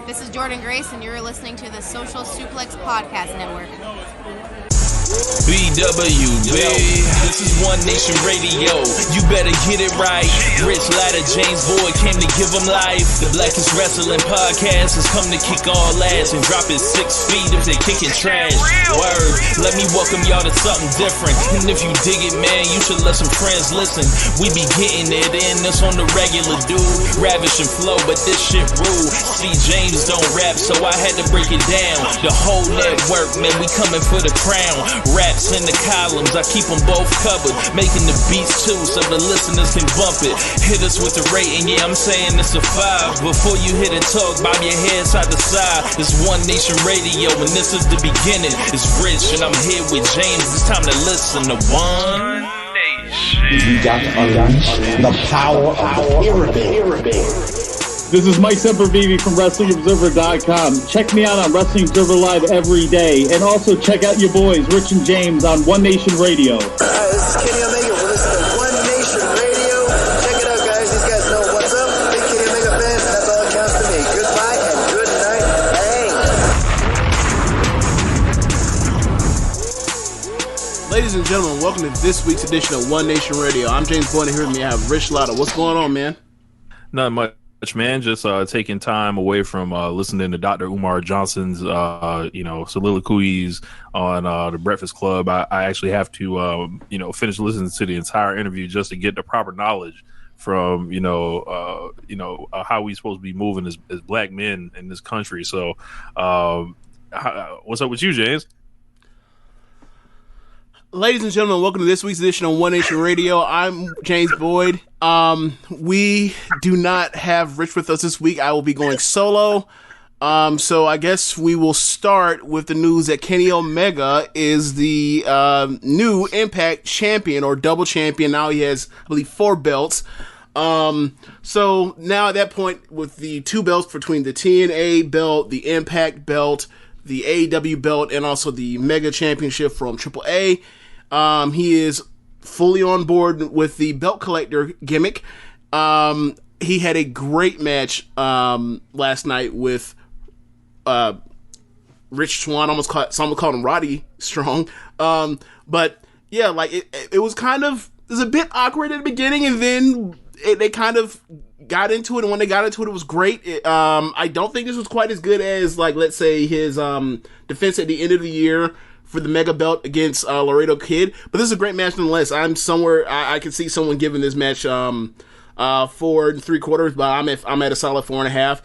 This is Jordan Grace, and you're listening to the Social Suplex Podcast Network. BWB, this is One Nation Radio. You better get it right. Rich Latta, James Boyd came to give them life. The Blackest Wrestling Podcast has come to kick all ass and drop it 6 feet if they kicking trash. Word, let me welcome y'all to something different. And if you dig it, man, you should let some friends listen. We be getting it in, this on the regular, dude. Ravish and flow, but this shit rude. See, James don't rap, so I had to break it down. The whole network, man, we coming for the crown. Raps in the columns, I keep them both covered. Making the beats too, so the listeners can bump it. Hit us with the rating, yeah, I'm saying it's a 5. Before you hit it, talk, bob your head side to side. It's One Nation Radio, and this is the beginning. It's Rich, and I'm here with James. It's time to listen to One Nation. We got to unleash the power of the pyramid. This is Mike Sempervive from WrestlingObserver.com. Check me out on Wrestling Observer Live every day. And also check out your boys, Rich and James, on One Nation Radio. This is Kenny Omega. We're listening to One Nation Radio. Check it out, guys. These guys know what's up. Big Kenny Omega fans. That's all that counts to me. Goodbye and good night. Bang. Ladies and gentlemen, welcome to this week's edition of One Nation Radio. I'm James Boyd, and here with me I have Rich Latta. What's going on, man? Not much, man. Just taking time away from listening to Dr. Umar Johnson's soliloquies on the Breakfast Club. I actually have to finish listening to the entire interview just to get the proper knowledge from how we supposed to be moving as black men in this country. So what's up with you, James? Ladies and gentlemen, welcome to this week's edition of One Nation Radio. I'm James Boyd. We do not have Rich with us this week. I will be going solo. So I guess we will start with the news that Kenny Omega is the new Impact champion or double champion. Now he has, I believe, 4 belts. So now at that point, with the 2 belts between the TNA belt, the Impact belt, the AEW belt, and also the Mega Championship from AAA, he is fully on board with the belt collector gimmick. He had a great match last night with Rich Swann. Someone called him Roddy Strong. But yeah, like it was a bit awkward at the beginning, and then they kind of got into it. And when they got into it, it was great. I don't think this was quite as good as, like, let's say his defense at the end of the year for the Mega Belt against Laredo Kid. But this is a great match nonetheless. I can see someone giving this match 4 3/4, but I'm at a solid 4.5.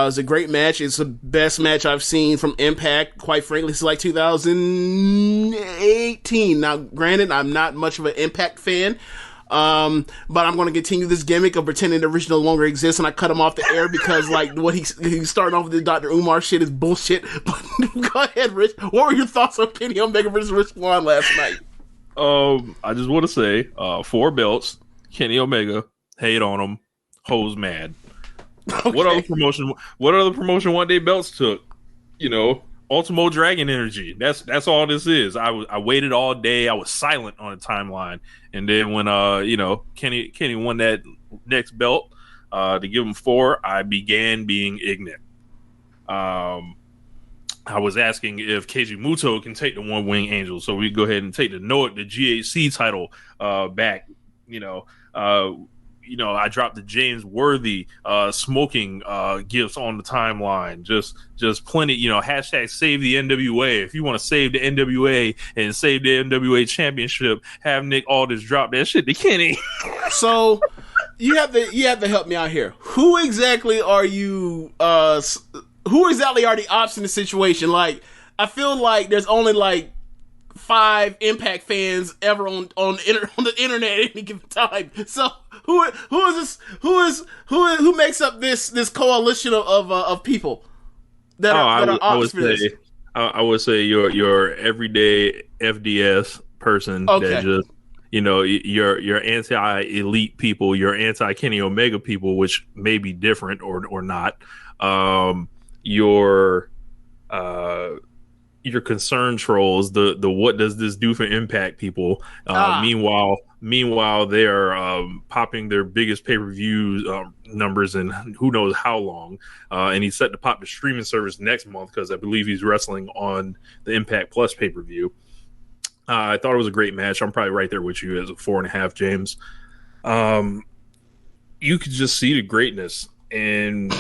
It's a great match. It's the best match I've seen from Impact, quite frankly, since like 2018. Now, granted, I'm not much of an Impact fan, but I'm going to continue this gimmick of pretending the original no longer exists, and I cut him off the air because, like, what he's starting off with the Dr. Umar shit is bullshit. But go ahead, Rich. What were your thoughts on Kenny Omega versus Rich Swann last night? I just want to say 4 belts, Kenny Omega, hate on him, hoes mad. Okay. What other promotion one day belts took? Ultimo Dragon energy. That's all this is. I waited all day. I was silent on the timeline, and then when Kenny won that next belt to give him 4, I began being ignorant. I was asking if Keiji Muto can take the One Wing Angel, so we go ahead and take the GHC title back. I dropped the James Worthy smoking gifts on the timeline. Just plenty, hashtag save the NWA. If you want to save the NWA and save the NWA championship, have Nick Aldis drop that shit to Kenny. So you have to help me out here. Who exactly are you? Who exactly are the ops in the situation? Like, I feel like there's only like 5 Impact fans ever on the internet at any given time. So who is this? Who makes up this coalition of people that are ops for this? I would say your everyday FDS person that just your anti-elite people, your anti-Kenny Omega people, which may be different or not. Your your concern trolls, the what does this do for Impact people? Meanwhile, they're popping their biggest pay-per-view numbers in who knows how long, and he's set to pop the streaming service next month because I believe he's wrestling on the Impact Plus pay-per-view. I thought it was a great match. I'm probably right there with you as a 4.5, James. You could just see the greatness and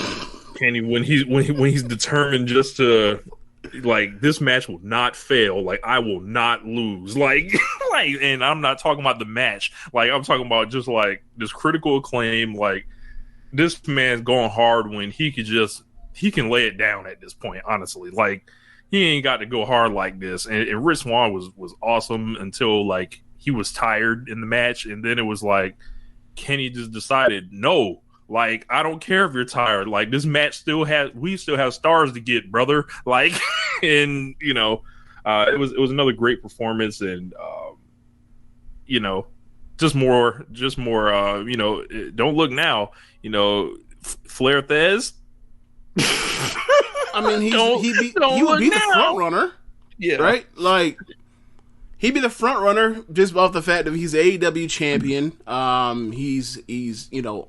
Kenny when he's determined just to. Like, this match will not fail. Like, I will not lose. Like, and I'm not talking about the match. Like, I'm talking about just like this critical acclaim. Like, this man's going hard when he can lay it down at this point. Honestly, like, he ain't got to go hard like this. And Rich Swann was awesome until like he was tired in the match, and then it was like Kenny just decided no. Like, I don't care if you're tired. Like, this match we still have stars to get, brother. Like, and it was another great performance, and just more. Don't look now. Flair Thez. I mean, he would be the front runner, yeah, right? Like, he'd be the front runner just off the fact that he's the AEW champion. He's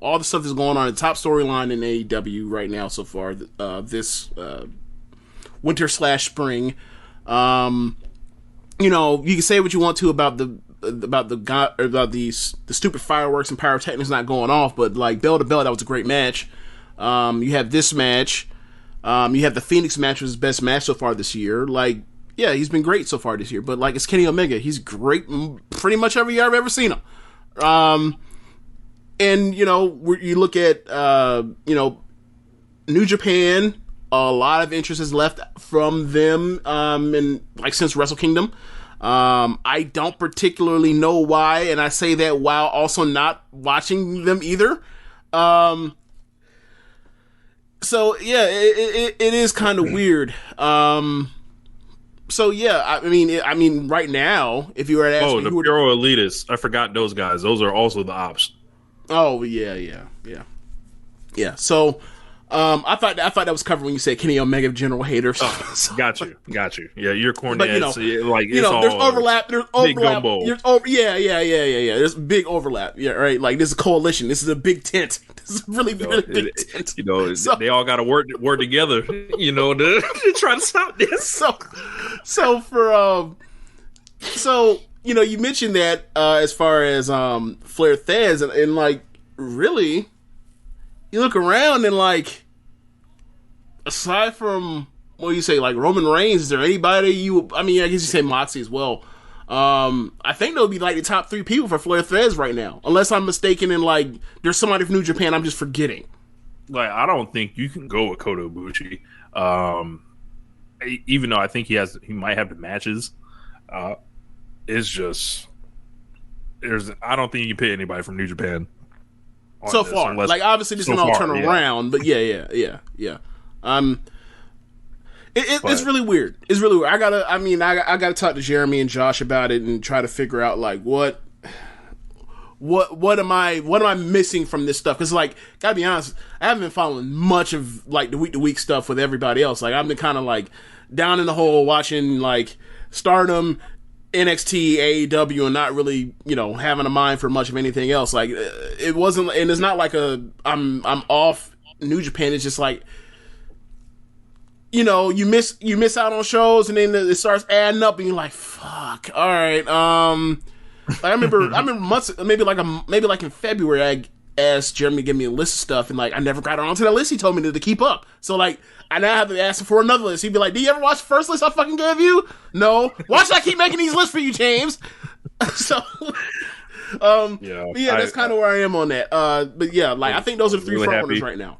all the stuff that's going on, the top storyline in AEW right now so far this winter/spring. You can say what you want to about the stupid fireworks and pyrotechnics not going off, but like bell to bell, that was a great match. You have this match. You have the Phoenix match, was his best match so far this year. Like, yeah, he's been great so far this year, but like, it's Kenny Omega. He's great pretty much every year I've ever seen him. And you look at New Japan, a lot of interest has left from them, and like since Wrestle Kingdom. I don't particularly know why, and I say that while also not watching them either. So yeah, it is kind of weird. So yeah, I mean, right now, if you were to ask me, the Puro Elitists, I forgot those guys. Those are also the ops. Oh yeah. So, I thought that was covered when you said Kenny Omega General Hater. So, got you. Yeah, you're corny. But there's overlap. There's big overlap. gumbo. Yeah. There's big overlap. Yeah, right. Like, this is a coalition. This is a big tent. This is really big tent. They all got to work together. To try to stop this. You mentioned that as far as Flair Thez, and like, really, you look around and like, aside from what you say, like Roman Reigns, is there anybody I guess you say Moxley as well. I think they'll be like the top 3 people for Flair Thez right now, unless I'm mistaken and like there's somebody from New Japan I'm just forgetting. Like, I don't think you can go with Kota Ibushi, even though I think he might have the matches. It's just I don't think you can pay anybody from New Japan so far. Like, obviously this is all turn around, but yeah. It's really weird. It's really weird. I gotta talk to Jeremy and Josh about it and try to figure out like what am I missing from this stuff? Because like, gotta be honest, I haven't been following much of like the week to week stuff with everybody else. Like, I've been kind of like down in the hole watching like Stardom, NXT, AEW, and not really having a mind for much of anything else. Like, it wasn't, and it's not like I'm off New Japan. It's just like, you miss out on shows, and then it starts adding up, and you're like, fuck. All right. Like, I remember months, maybe like in February, I asked Jeremy to give me a list of stuff, and like, I never got onto that list he told me to keep up. So like, I now have to ask him for another list. He'd be like, "Do you ever watch the first list I fucking gave you?" No. Why should I keep making these lists for you, James? So, that's kind of where I am on that. But yeah, like, I think those are the 3 really front runners right now.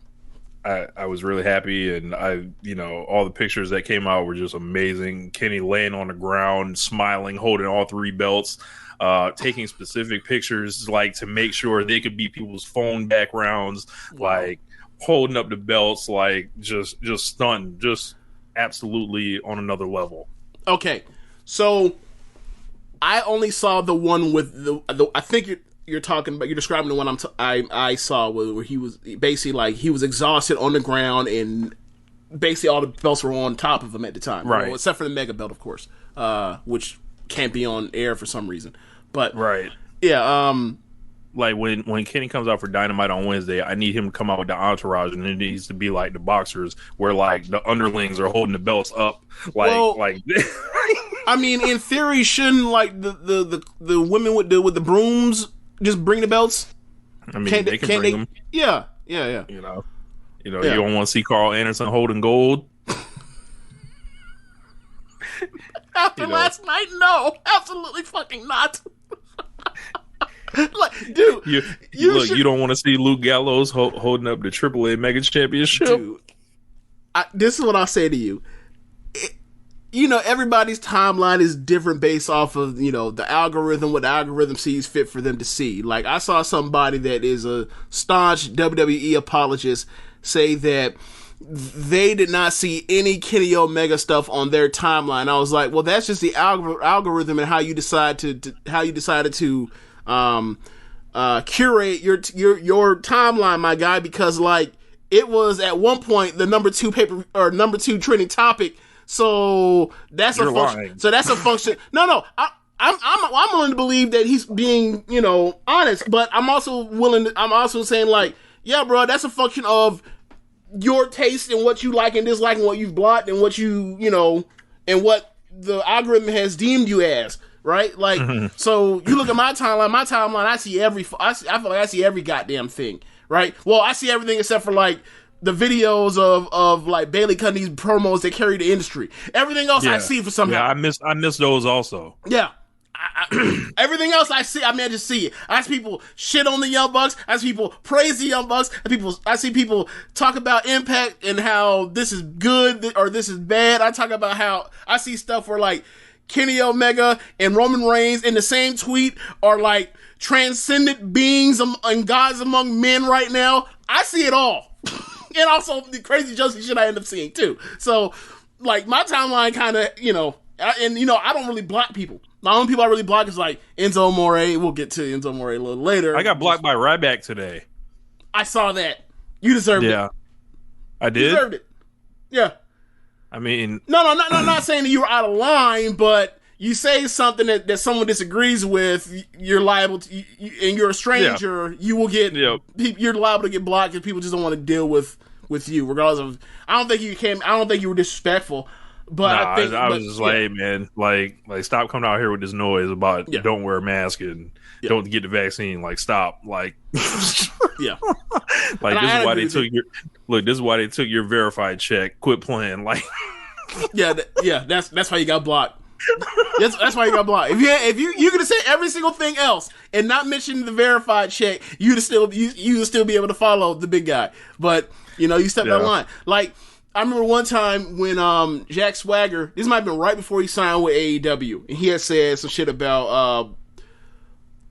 I was really happy, and all the pictures that came out were just amazing. Kenny laying on the ground, smiling, holding all 3 belts, taking specific pictures like to make sure they could be people's phone backgrounds, like holding up the belts, like just stunned, just absolutely on another level. Okay, so I only saw the one with the I think you're talking about, you're describing the one I saw where he was basically like, he was exhausted on the ground and basically all the belts were on top of him at the time, right? Well, except for the Mega Belt, of course, which can't be on air for some reason. But right, yeah. Like when Kenny comes out for Dynamite on Wednesday, I need him to come out with the entourage, and it needs to be like the boxers, where like the underlings are holding the belts up, like. I mean, in theory, shouldn't like the women with the brooms just bring the belts? I mean, they can bring them. Yeah. You know, you don't want to see Carl Anderson holding gold. After last night, no, absolutely fucking not. Like, dude, you don't want to see Luke Gallows holding up the AAA Mega Championship. Dude, this is what I'll say to you. Everybody's timeline is different based off of, the algorithm, what the algorithm sees fit for them to see. Like, I saw somebody that is a staunch WWE apologist say that they did not see any Kenny Omega stuff on their timeline. I was like, well, that's just the algorithm and how you decided to curate your timeline, my guy, because like it was at one point the number 2 trending topic. So that's a function. Lying. So that's a function. No, I'm willing to believe that he's being, honest, but I'm also saying like, yeah, bro, that's a function of your taste and what you like and dislike and what you've blocked and what and what the algorithm has deemed you as, right? Like, So you look at my timeline, I feel like I see every goddamn thing, right? Well, I see everything except for like the videos of like Bailey cutting these promos that carry the industry. Everything else I see for somehow. Yeah, I miss those also. Yeah. Everything else I see, I just see it. I see people shit on the Young Bucks. I see people praise the Young Bucks. I see people talk about Impact and how this is good or this is bad. I talk about how I see stuff where like Kenny Omega and Roman Reigns in the same tweet are like transcendent beings and gods among men right now. I see it all. And also the crazy Josie shit I end up seeing too. So like my timeline kind of, I don't really block people. The only people I really block is like Enzo Amore. We'll get to Enzo Amore a little later. I got blocked by Ryback today. I saw that. You deserved it. Yeah. I did? You deserved it. Yeah. I mean... No, not saying that you were out of line, but you say something that someone disagrees with, you're liable to... and you're a stranger, you will get... You're liable to get blocked because people just don't want to deal with you, regardless of... I don't think you were disrespectful. But I was just like, hey, man, like stop coming out here with this noise about don't wear a mask and don't get the vaccine. Like, stop. Like, yeah. Like, this is why they took this is why they took your verified check. Quit playing. Like, that's why you got blocked. That's why you got blocked. If you could have said every single thing else and not mention the verified check, you'd still be able to follow the big guy. But you stepped out of line. Like, I remember one time when Jack Swagger, this might have been right before he signed with AEW, and he had said some shit about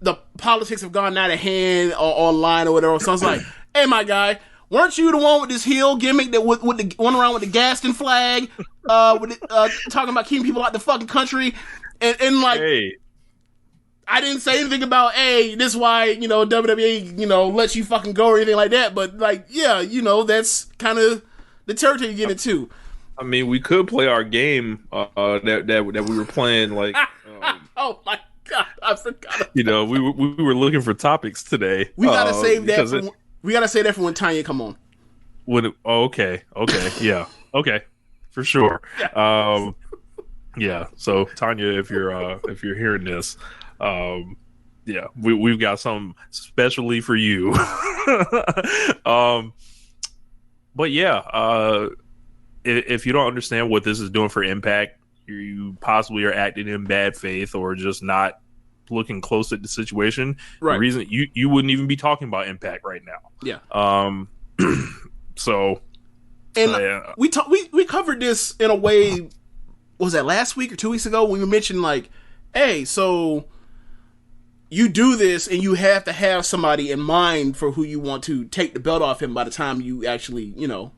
the politics have gone out of hand online or whatever. So I was like, hey, my guy, weren't you the one with this heel gimmick that with the one around with the Gaston flag, talking about keeping people out the fucking country, and like, hey. I didn't say anything about, hey, this is why, WWE, lets you fucking go or anything like that, but like, yeah, that's kind of the territory you get into. I mean, we could play our game that we were playing. Like, oh my god, I forgot. We were looking for topics today. We gotta save that. We gotta save that for when Tanya come on. Okay, yeah, okay, for sure. Yeah. So Tanya, if you're hearing this, we've got something specially for you. But yeah, if you don't understand what this is doing for Impact, you possibly are acting in bad faith or just not looking close at the situation. Right. The reason you wouldn't even be talking about Impact right now. Yeah. So, and we covered this in a way. Was that last week or 2 weeks ago when we mentioned like, hey, so you do this and you have to have somebody in mind for who you want to take the belt off him by the time you actually, do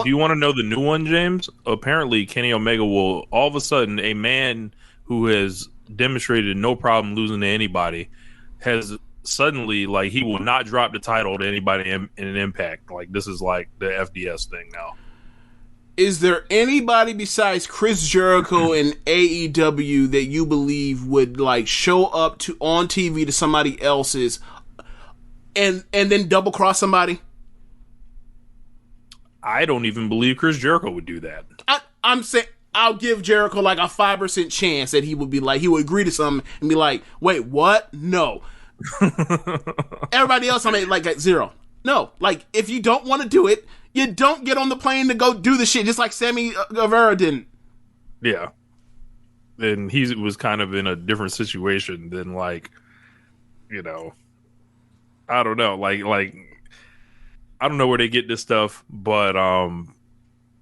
you want to know the new one, James? Apparently, Kenny Omega will, all of a sudden, a man who has demonstrated no problem losing to anybody has suddenly, like, he will not drop the title to anybody in an Impact. Like, this is like the FDS thing now. Is there anybody besides Chris Jericho in AEW that you believe would like show up to on TV to somebody else's and then double cross somebody? I don't even believe Chris Jericho would do that. I'm saying I'll give Jericho like a 5% chance that he would be like, he would agree to something and be like, wait, what? No. Everybody else, I'm like at 0. No, like if you don't want to do it, you don't get on the plane to go do the shit, just like Sammy Guevara didn't. Yeah. And he was kind of in a different situation than like, you know, I don't know, like I don't know where they get this stuff, but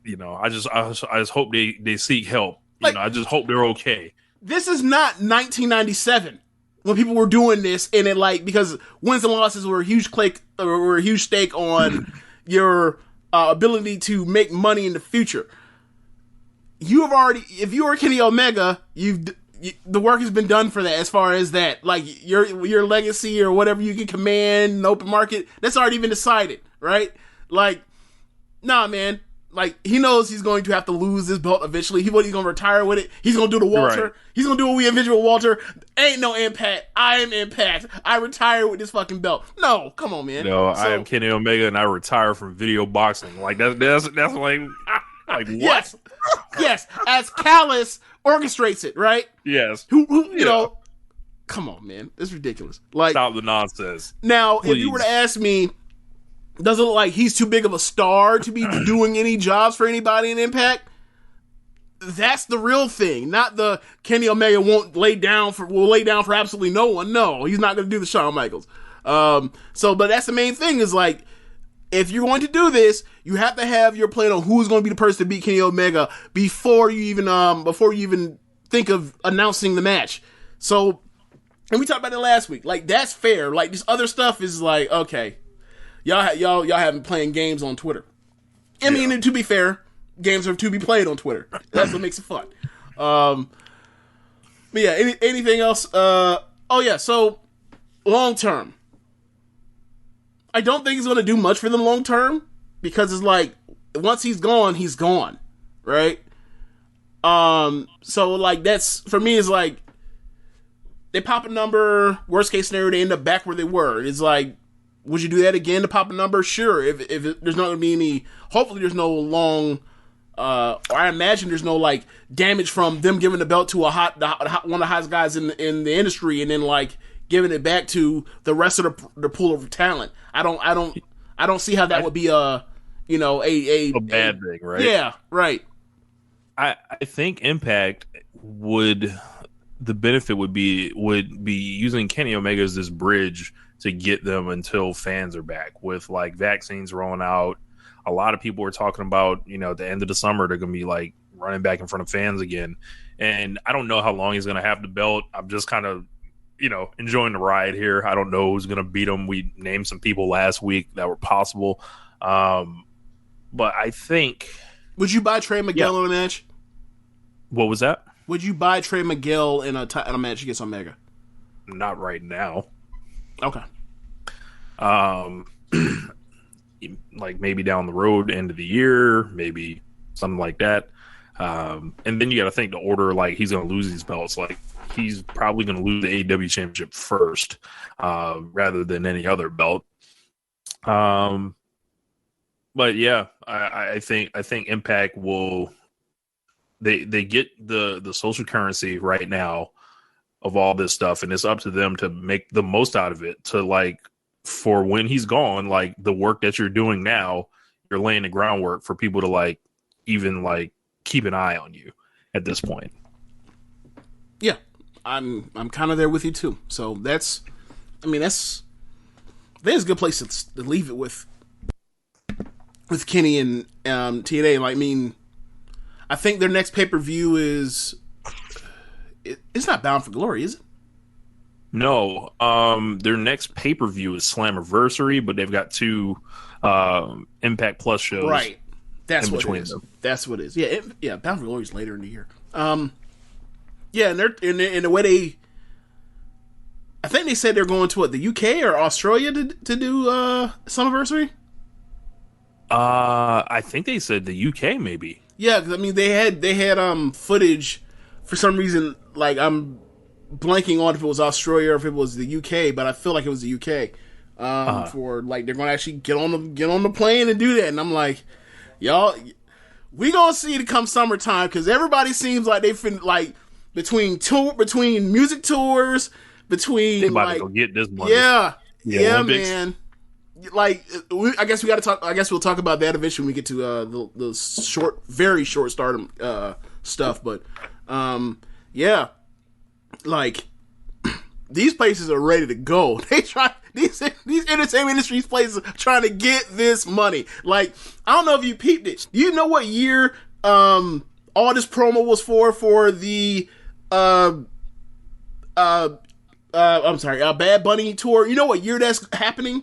you know, I just hope they seek help. Like, I just hope they're okay. This is not 1997 when people were doing this, and it like because wins and losses were a huge stake on your ability to make money in the future. You have already, if you are Kenny Omega, the work has been done for that. As far as that, like your legacy or whatever you can command in the open market, that's already been decided, right? Like, nah, man. Like, he knows he's going to have to lose this belt eventually. He's going to retire with it. He's going to do the Walter. Right. He's going to do what we envision with Walter. Ain't no Impact. I am Impact. I retire with this fucking belt. No, come on, man. No, I am Kenny Omega, and I retire from video boxing. Like, that's like what? Yes. As Callis orchestrates it, right? Yes. Who you know, come on, man. It's ridiculous. Like, stop the nonsense. Now, please. If you were to ask me, does it look like he's too big of a star to be doing any jobs for anybody in Impact? That's the real thing, not the Kenny Omega will lay down for absolutely no one. No, he's not going to do the Shawn Michaels. But that's the main thing is like, if you're going to do this, you have to have your plan on who's going to be the person to beat Kenny Omega before you even think of announcing the match. So, and we talked about it last week. Like, that's fair. Like, this other stuff is like, okay. Y'all haven't playing games on Twitter. I mean, to be fair, games are to be played on Twitter. That's what makes it fun. But yeah, anything else? So long term. I don't think he's going to do much for them long term because it's like once he's gone, right? So like that's for me is like they pop a number. Worst case scenario, they end up back where they were. It's like, would you do that again to pop a number? Sure. If there's not going to be any, hopefully there's no long, or I imagine there's no like damage from them giving the belt to one of the hottest guys in the industry and then like giving it back to the rest of the pool of talent. I don't see how that would be a bad thing, right? Yeah, right. I think Impact the benefit would be using Kenny Omega as this bridge to get them until fans are back with like vaccines rolling out. A lot of people are talking about, at the end of the summer, they're going to be like running back in front of fans again. And I don't know how long he's going to have the belt. I'm just kind of, enjoying the ride here. I don't know who's going to beat him. We named some people last week that were possible. But I think. Would you buy Trey Miguel in a match? What was that? Would you buy Trey Miguel in a match against Omega? Not right now. Okay. Like maybe down the road, end of the year, maybe something like that. And then you got to think the order, like he's going to lose these belts. Like he's probably going to lose the AEW championship first, rather than any other belt. But yeah, I think Impact will. They get the social currency right now of all this stuff, and it's up to them to make the most out of it. To like, for when he's gone, like the work that you're doing now, you're laying the groundwork for people to like even like keep an eye on you at this point. Yeah, I'm kind of there with you too. So that's a good place to leave it with Kenny and TNA. Like, I mean, I think their next pay-per-view is it's not Bound for Glory, is it? No, their next pay-per-view is Slammiversary, but they've got two Impact Plus shows. Right, that's what it is. That's what it is. Yeah, Bound for Glory is later in the year. Yeah, and they're in the way they. I think they said they're going to the UK or Australia to do Slammiversary. I think they said the UK maybe. Yeah, because I mean they had footage for some reason. Like I'm blanking on if it was Australia or if it was the UK, but I feel like it was the UK. For like they're gonna actually get on the plane and do that, and I'm like, y'all, we gonna see it come summertime because everybody seems like they've been like between music tours, between they about like to go get this money. yeah, Olympics. man. Like I guess we got to talk. I guess we'll talk about that eventually when we get to the very short stardom stuff. But yeah, like these places are ready to go. They try these entertainment industries places are trying to get this money. Like I don't know if you peeped it. Do you know what year all this promo was for the I'm sorry, Bad Bunny tour? You know what year that's happening?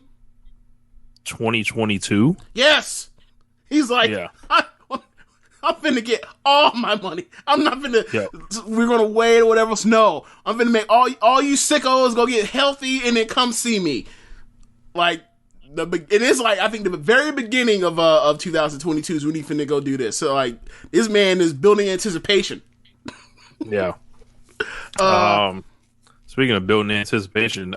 2022. Yes, he's like, yeah. I'm finna get all my money. I'm not finna. Yeah. We're gonna wait or whatever. No, I'm finna make all you sickos go get healthy and then come see me. Like it is like I think the very beginning of 2022 is when he finna go do this. So like this man is building anticipation. Yeah. Speaking of building anticipation,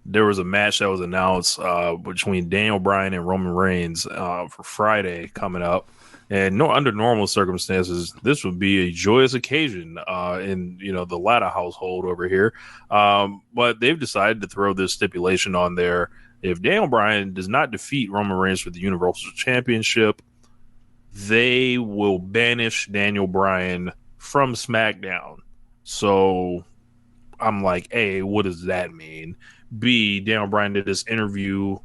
there was a match that was announced between Daniel Bryan and Roman Reigns for Friday coming up. And under normal circumstances, this would be a joyous occasion in the Latta household over here. But they've decided to throw this stipulation on there. If Daniel Bryan does not defeat Roman Reigns for the Universal Championship, they will banish Daniel Bryan from SmackDown. So I'm like, A, what does that mean? B, Daniel Bryan did this interview,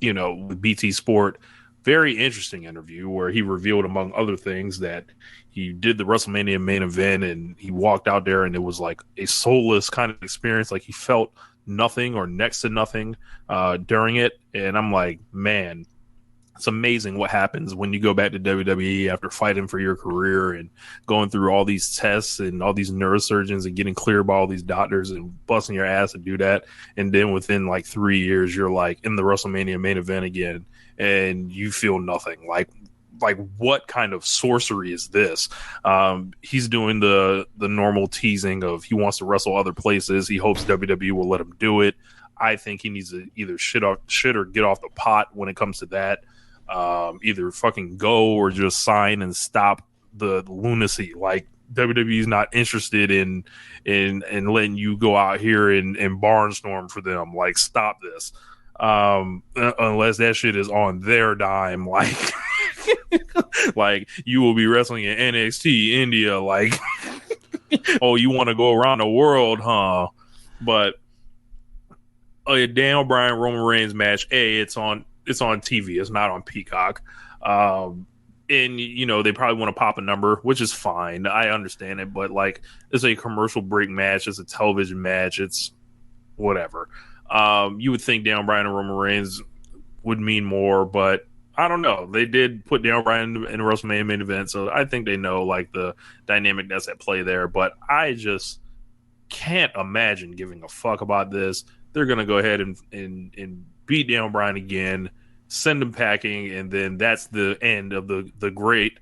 with BT Sport. Very interesting interview where he revealed, among other things, that he did the WrestleMania main event and he walked out there and it was like a soulless kind of experience. Like he felt nothing or next to nothing during it. And I'm like, man, it's amazing what happens when you go back to WWE after fighting for your career and going through all these tests and all these neurosurgeons and getting cleared by all these doctors and busting your ass to do that. And then within like 3 years, you're like in the WrestleMania main event again and you feel nothing. Like what kind of sorcery is this? He's doing the normal teasing of he wants to wrestle other places. He hopes WWE will let him do it. I think he needs to either shit or get off the pot when it comes to that. Either fucking go or just sign and stop the lunacy. Like WWE's not interested in letting you go out here and barnstorm for them. Like stop this. Unless that shit is on their dime. Like like you will be wrestling in NXT India. Like oh, you want to go around the world, huh? But a Daniel Bryan Roman Reigns match, it's on TV. It's not on Peacock. And they probably want to pop a number, which is fine. I understand it, but like it's a commercial break match. It's a television match. It's whatever. You would think Daniel Bryan and Roman Reigns would mean more, but I don't know. They did put Daniel Bryan in a WrestleMania main event, so I think they know like the dynamic that's at play there. But I just can't imagine giving a fuck about this. They're gonna go ahead and beat Daniel Bryan again, send him packing, and then that's the end of the great,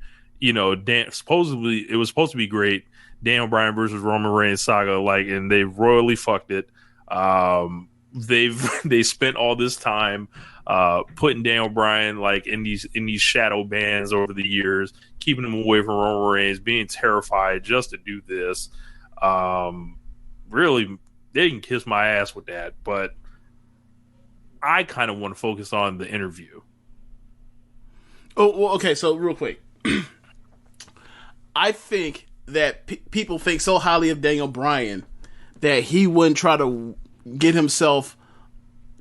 supposedly it was supposed to be great Daniel Bryan versus Roman Reigns saga, like, and they royally fucked it. They spent all this time putting Daniel Bryan like in these shadow bands over the years, keeping him away from Roman Reigns, being terrified just to do this. Really, they can kiss my ass with that, but I kind of want to focus on the interview. Oh, well, okay. So real quick, I think that people think so highly of Daniel Bryan that he wouldn't try to get himself,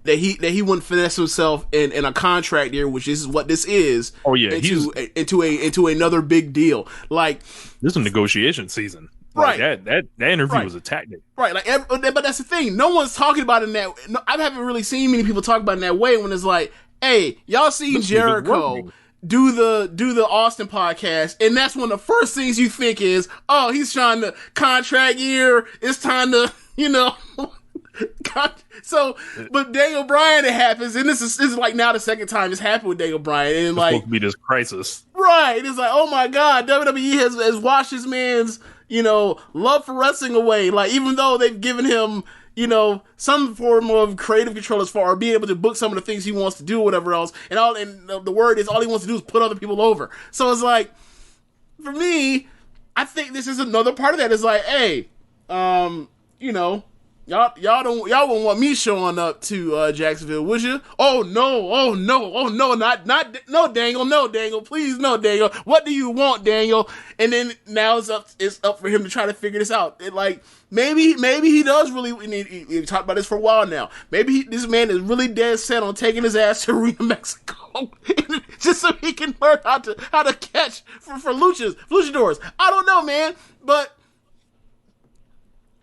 that he wouldn't finesse himself in a contract here, which is what this is. Oh yeah, into another big deal. Like this is a negotiation season. Right. Like that interview was a tactic. Right. Like, but that's the thing. No one's talking about it in that. No, I haven't really seen many people talk about it in that way when it's like, hey, y'all seen Jericho do the Austin podcast, and that's one of the first things you think is, oh, he's trying to contract year. It's time to, So, but Daniel Bryan, it happens, and this is like now the second time it's happened with Daniel Bryan, and like supposed to be this crisis, Right. It's like, oh my God, WWE has washed his man's, love for wrestling away. Like, even though they've given him, some form of creative control as far as being able to book some of the things he wants to do or whatever else. And the word is all he wants to do is put other people over. So it's like, for me, I think this is another part of that. It's like, hey, y'all wouldn't want me showing up to Jacksonville, would you? Oh no, no, Daniel, please, no, Daniel. What do you want, Daniel? And then now it's up for him to try to figure this out. Maybe he does really. We've talked about this for a while now. Maybe this man is really dead set on taking his ass to Arena, Mexico, just so he can learn how to catch for luchadors. I don't know, man, but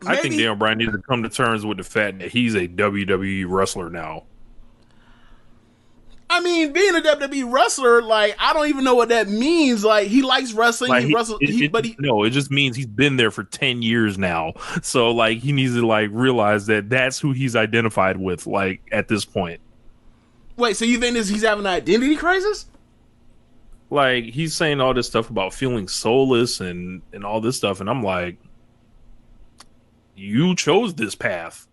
I think Daniel Bryan needs to come to terms with the fact that he's a WWE wrestler now. I mean, being a WWE wrestler, like, I don't even know what that means. Like, he likes wrestling. Like, it just means he's been there for 10 years now. So, like, he needs to, like, realize that that's who he's identified with, like, at this point. Wait, so you think he's having an identity crisis? Like, he's saying all this stuff about feeling soulless and all this stuff, and I'm like, you chose this path.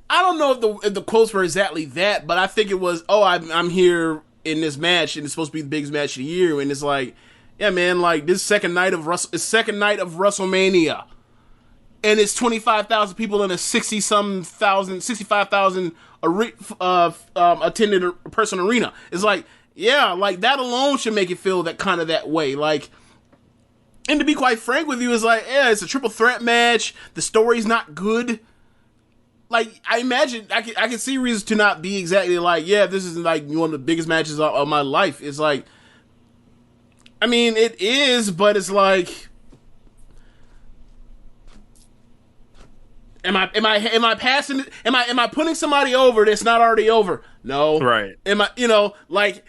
I don't know if the quotes were exactly that, but I think it was, I'm here in this match, and it's supposed to be the biggest match of the year, and it's like, yeah, man, like, this second night of WrestleMania, and it's 25,000 people in a 65,000 attended person arena. It's like, yeah, like, that alone should make it feel that way, like. And to be quite frank with you, it's like, yeah, it's a triple threat match. The story's not good. Like, I imagine, I can see reasons to not be exactly like, yeah, this is like one of the biggest matches of my life. It's like, I mean, it is, but it's like, am I passing it? Am I putting somebody over that's not already over? No. Right. Am I, like,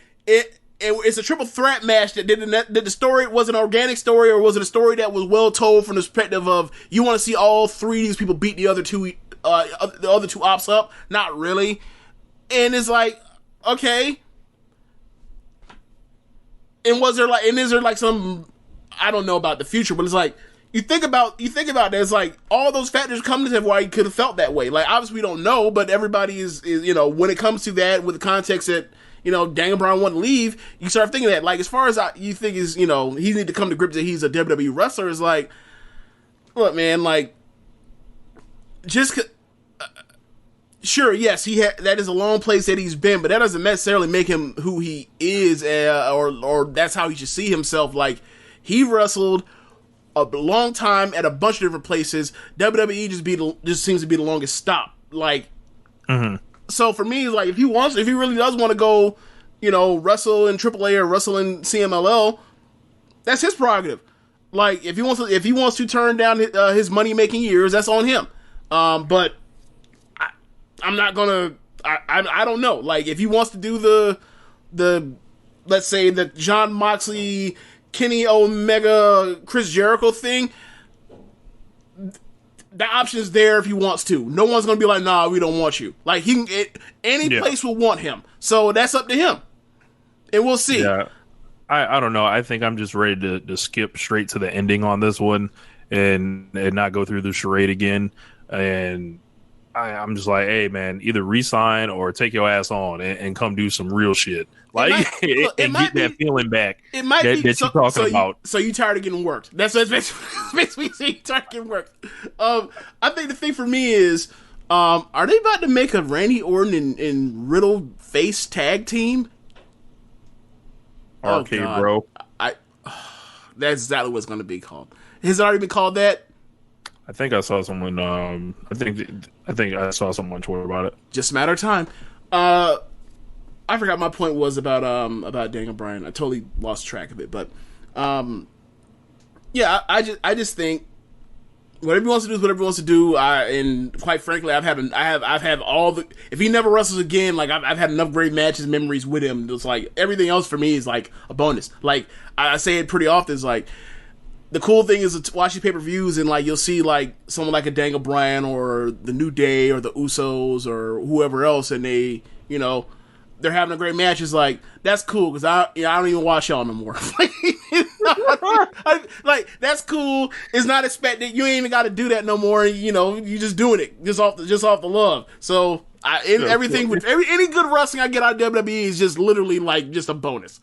it's a triple threat match did the story was an organic story, or was it a story that was well told from the perspective of you want to see all three of these people beat the other two ops up? Not really. And it's like, okay. And is there like some, I don't know about the future, but it's like, you think about that, it's like all those factors come to why he could have felt that way. Like, obviously we don't know, but everybody is when it comes to that, with the context that Daniel Bryan wouldn't leave, you start thinking that, like, as far as you think is, he need to come to grips that he's a WWE wrestler, is like, look, man, like, just, sure, yes, that is a long place that he's been, but that doesn't necessarily make him who he is, or that's how he should see himself. Like, he wrestled a long time at a bunch of different places. WWE just seems to be the longest stop. Like, so for me, like, if he really does want to go, wrestle in AAA or wrestle in CMLL, that's his prerogative. Like, if he wants to turn down his money making years, that's on him. But I'm not gonna. I don't know. Like, if he wants to do the let's say the Jon Moxley, Kenny Omega, Chris Jericho thing, the option is there if he wants to. No one's gonna be like, nah, we don't want you. Like, any place will want him. So that's up to him, and we'll see. Yeah, I don't know. I think I'm just ready to skip straight to the ending on this one and not go through the charade again. And I'm just like, hey, man, either resign or take your ass on and come do some real shit. Like, and get that feeling back that you're talking about. So you tired of getting worked. That's basically you tired of getting worked. I think the thing for me is, are they about to make a Randy Orton and Riddle face tag team? Arcade, bro. That's exactly what it's going to be called. Has it already been called that? I think I saw someone. I think I saw someone tweet about it. Just a matter of time. I forgot my point was about Daniel Bryan. I totally lost track of it, but yeah, I just think whatever he wants to do is whatever he wants to do. And quite frankly, I've had all the. If he never wrestles again, like I've had enough great matches, memories with him. It's like everything else for me is like a bonus. Like I say it pretty often. It's like the cool thing is to watch these pay-per-views and like you'll see like someone like a Daniel Bryan or the New Day or the Usos or whoever else, and they they're having a great match. It's like, that's cool because I don't even watch y'all no more. Like, that's cool. It's not expected. You ain't even got to do that no more. You know, you just doing it just off the love. So everything with any good wrestling I get out of WWE is just literally like just a bonus.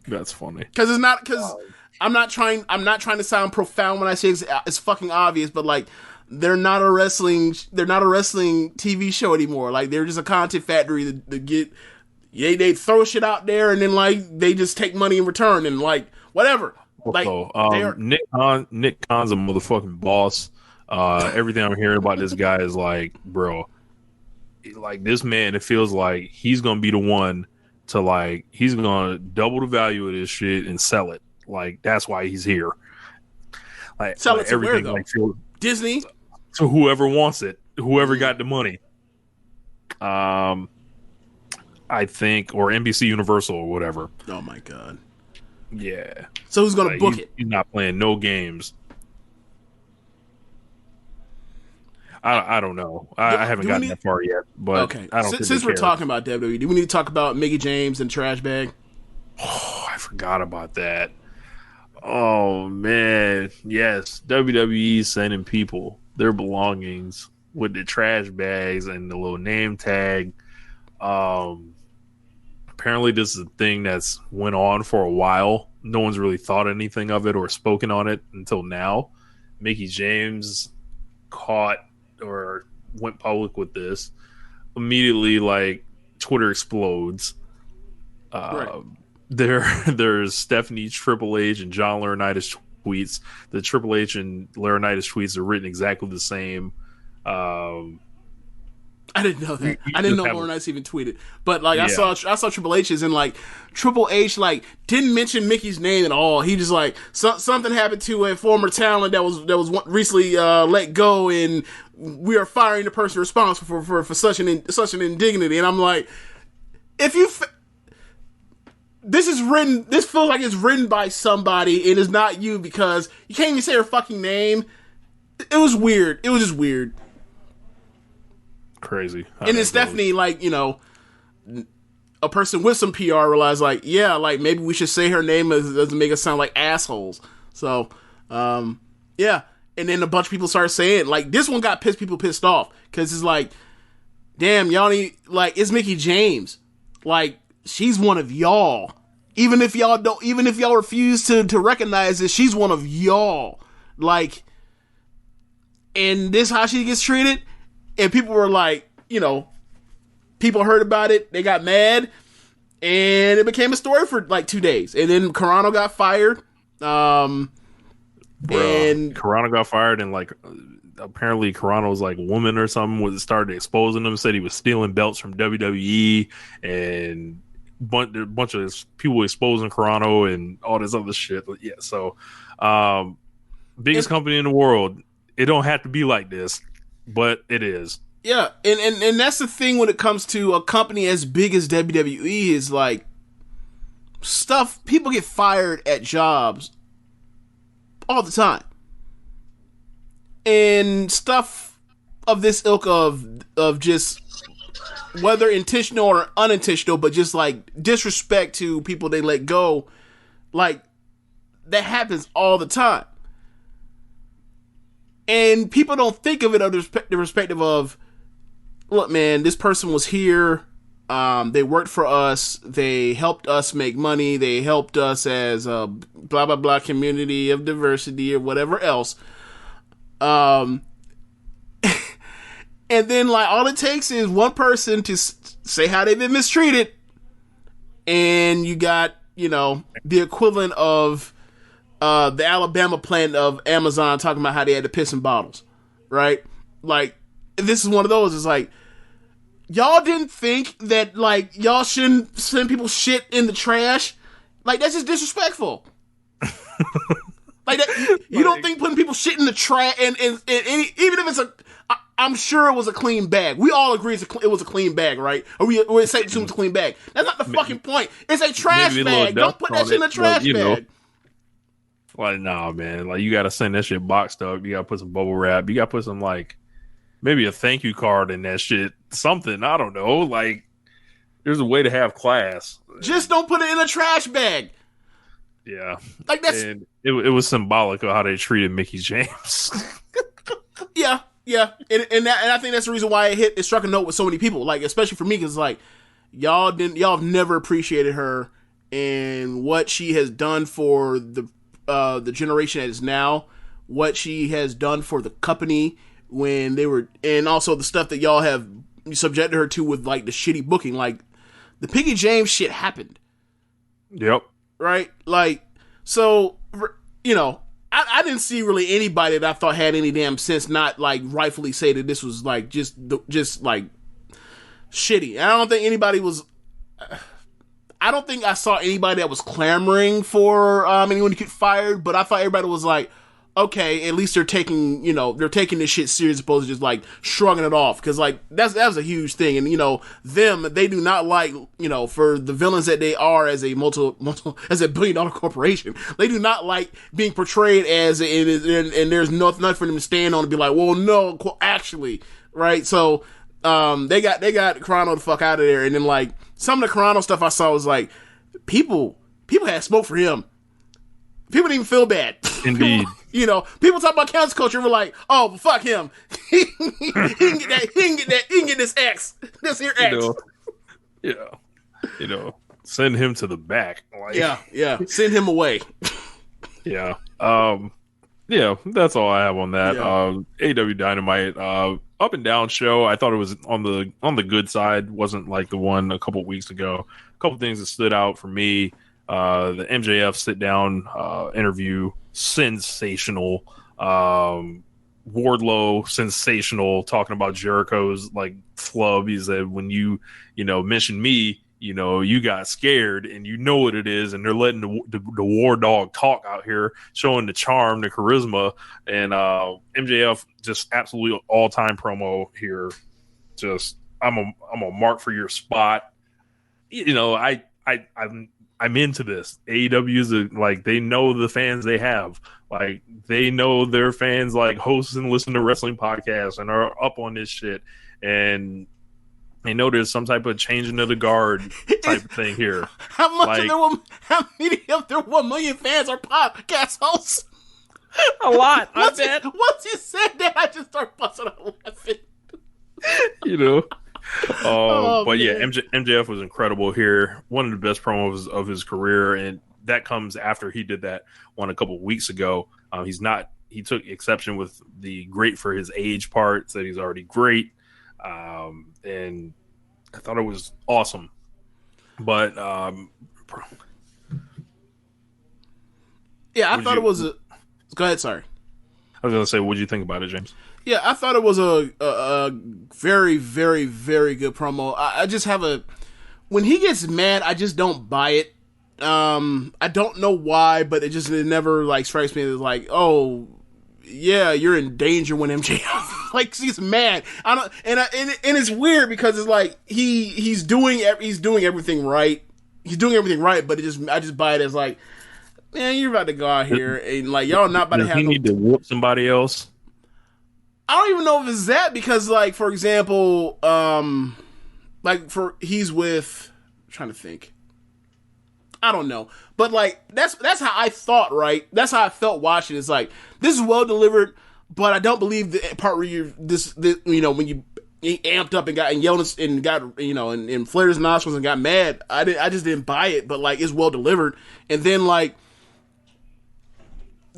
That's funny because I'm not trying to sound profound when I say it's fucking obvious, but like they're not a wrestling TV show anymore. Like they're just a content factory to get. Yeah, they throw shit out there and then like they just take money in return and like whatever. Like Nick Khan's a motherfucking boss. Everything I'm hearing about this guy is like, bro, like this man, it feels like he's gonna be the one to like he's gonna double the value of this shit and sell it. Like that's why he's here. Like sell it to everything where, like Disney to whoever wants it, whoever got the money. I think, or NBC Universal or whatever. Oh my god. Yeah. So who's gonna book it? He's not playing no games. I don't know. I haven't gotten that far yet. But okay. I don't Since we're talking about WWE, do we need to talk about Mickie James and Trash Bag? Oh, I forgot about that. Oh man, yes. WWE sending people their belongings with the trash bags and the little name tag. Apparently this is a thing that's went on for a while. No one's really thought anything of it or spoken on it until now. Mickie James caught or went public with this. Immediately, like, Twitter explodes. Right. There's Stephanie Triple H and John Laurinaitis tweets. The Triple H and Laurinaitis tweets are written exactly the same. I didn't know that. I didn't know Laurinaitis even tweeted. But like I saw Triple H's and like Triple H like didn't mention Mickey's name at all. He just like something happened to a former talent that was recently let go, and we are firing the person responsible for such an indignity. And I'm like, if you this feels like it's written by somebody and it's not you because you can't even say her fucking name. It was weird. It was just weird. Crazy. And it's definitely like, you know, a person with some PR realized like, yeah, like maybe we should say her name doesn't make us sound like assholes. So, yeah. And then a bunch of people started saying like this one got people pissed off because it's like, damn, y'all need like it's Mickie James. Like she's one of y'all. Even if y'all refuse to recognize it, she's one of y'all. Like, and this how she gets treated. And people were like, you know, people heard about it. They got mad. And it became a story for like 2 days. And then Carano got fired. And Carano got fired. And like, apparently Carano's like woman or something started exposing him. Said he was stealing belts from WWE. And a bunch of people exposing Carano and all this other shit. Yeah. So, biggest company in the world. It don't have to be like this. But it is. Yeah, and that's the thing when it comes to a company as big as WWE is like people get fired at jobs all the time. And stuff of this ilk of just whether intentional or unintentional, but just like disrespect to people they let go, like that happens all the time. And people don't think of it under the perspective of, look, man, this person was here. They worked for us. They helped us make money. They helped us as a blah, blah, blah community of diversity or whatever else. And then, like, all it takes is one person to say how they've been mistreated. And you got, you know, the equivalent of the Alabama plant of Amazon talking about how they had to piss in bottles, right? Like, this is one of those. It's like, y'all didn't think that, like, y'all shouldn't send people shit in the trash? Like, that's just disrespectful. Like, that, you don't think putting people shit in the trash, and even if it's I'm sure it was a clean bag. We all agree it was a clean bag, right? Or we say it's a clean bag. That's not the fucking point. It's a trash bag. Don't put that shit in a trash bag. Know. Like, nah, man. Like, you gotta send that shit boxed up. You gotta put some bubble wrap. You gotta put some, like, maybe a thank you card in that shit. Something. I don't know. Like, There's a way to have class. Just don't put it in a trash bag. Yeah. Like that's And it was symbolic of how they treated Mickie James. Yeah. And I think that's the reason why it struck a note with so many people. Like, especially for me, because like y'all have never appreciated her and what she has done for the generation that is now, what she has done for the company when they were, and also the stuff that y'all have subjected her to with like the shitty booking. Like the Mickie James shit happened. Yep. Right? Like, so, you know, I didn't see really anybody that I thought had any damn sense not like rightfully say that this was like just like shitty. And I don't think anybody was. I don't think I saw anybody that was clamoring for anyone to get fired, but I thought everybody was like, okay, at least they're taking this shit serious, as opposed to just like shrugging it off. Because like that was a huge thing, and they do not like for the villains that they are as a as a $1 billion corporation, they do not like being portrayed as and there's nothing for them to stand on and be like, well, no, actually, right? So they got Chrono the fuck out of there, and then like some of the Chrono stuff I saw was like people had smoke for him. People didn't even feel bad. Indeed. People talk about cancel culture. We're like, oh, fuck him. He can get that. He can get this X. This here X. Send him to the back. Like, yeah. Send him away. Yeah. That's all I have on that. Yeah. AW Dynamite, up and down show. I thought it was on the good side. Wasn't like the one a couple weeks ago. A couple things that stood out for me. The MJF sit down interview, sensational. Wardlow, sensational, talking about Jericho's like flub. He said, when you mentioned me, you got scared, and you know what it is, and they're letting the war dog talk out here, showing the charm, the charisma, and MJF just absolutely all time promo here. Just I'm a mark for your spot. I'm into this. AEW is like, they know the fans they have. Like, they know their fans like host and listen to wrestling podcasts and are up on this shit. And they know there's some type of changing of the guard type of thing here. How many of their 1 million fans are podcast hosts? A lot. Once you said that, I just started busting out laughing. But yeah, MJF was incredible here. One of the best promos of his career, and that comes after he did that one a couple weeks ago. He took exception with the great for his age part, said he's already great, and I thought it was awesome. But I thought it was a. Go ahead, sorry. I was gonna say, what did you think about it, James? Yeah, I thought it was a very, very, very good promo. I just have when he gets mad, I just don't buy it. I don't know why, but it never like strikes me as like, oh yeah, you're in danger when MJF like he's mad. And it's weird because it's like he's doing everything right. He's doing everything right, but I just buy it as like, man, you're about to go out here and like y'all not about to have. He need to whoop somebody else. I don't even know if it's that, because like, for example, he's with, I'm trying to think. I don't know. But like, that's how I thought, right? That's how I felt watching. It's like, this is well delivered, but I don't believe the part where when you amped up and yelled and got, and flared his nostrils and got mad. I just didn't buy it, but like, it's well delivered. And then like,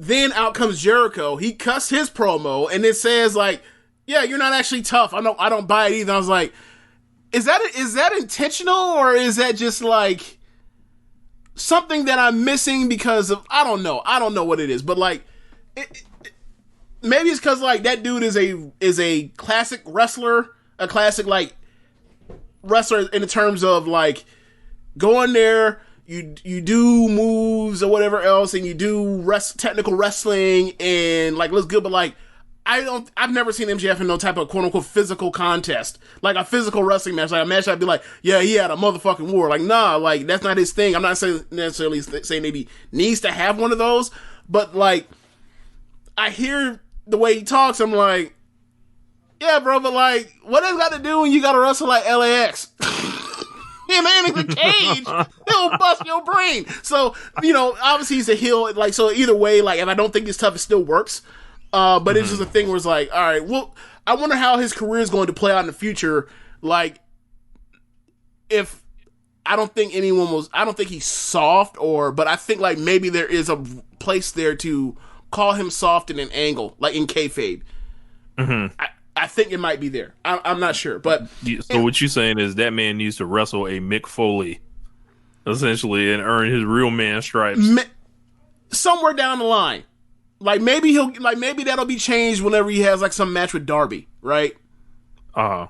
then out comes Jericho. He cussed his promo, and it says like, "Yeah, you're not actually tough." I don't buy it either. I was like, "Is that intentional, or is that just like something that I'm missing because of I don't know what it is." But like, maybe it's because like that dude is a classic wrestler, a classic like wrestler in the terms of go in there, you do moves or whatever else, and you do technical wrestling and looks good, but I've never seen MJF in no type of quote unquote physical contest, like a physical wrestling match, like a match I'd be like, yeah, he had a motherfucking war. Nah, that's not his thing. I'm not necessarily saying that he needs to have one of those, but I hear the way he talks, I'm like, yeah, bro, but what has got to do when you got to wrestle like LAX? in the cage, he'll bust your brain. So, obviously he's a heel. Like, so either way, like, and I don't think his tough, it still works. But it's just a thing where it's like, all right, well, I wonder how his career is going to play out in the future. Like, if I don't think he's soft, but I think like maybe there is a place there to call him soft in an angle, like in kayfabe. I think it might be there. I'm not sure, but so what you're saying is that man needs to wrestle a Mick Foley, essentially, and earn his real man stripes somewhere down the line. Like maybe that'll be changed whenever he has like some match with Darby, right? Or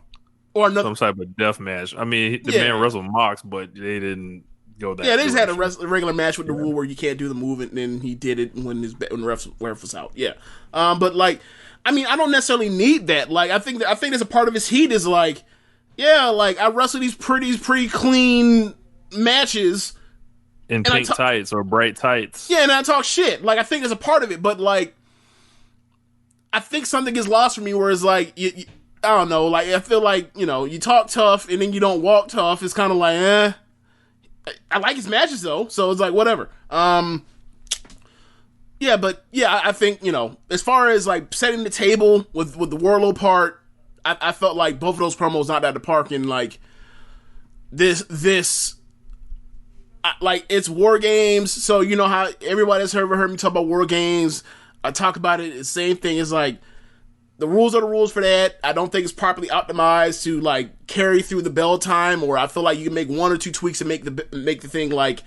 another some type of death match. I mean, the man wrestled Mox, but they didn't go that. Yeah, they just had a regular match with the rule where you can't do the move, and then he did it when the ref was out. Yeah, but like, I mean, I don't necessarily need that. Like, I think there's a part of his heat is like, yeah, like I wrestle these pretty clean matches. In pink tights or bright tights. Yeah, and I talk shit. Like, I think there's a part of it, but, like, I think something gets lost from me where it's like, I don't know, like, I feel like, you talk tough and then you don't walk tough. It's kind of like, I like his matches, though, so it's like, whatever. I think, as far as, like, setting the table with the Wardlow part, I felt like both of those promos knocked out of the park, and, like, this like, it's War Games, so you know how everybody has heard me talk about War Games. I talk about it, the same thing. It's like, the rules are the rules for that. I don't think it's properly optimized to, like, carry through the bell time, or I feel like you can make one or two tweaks and make the thing, like,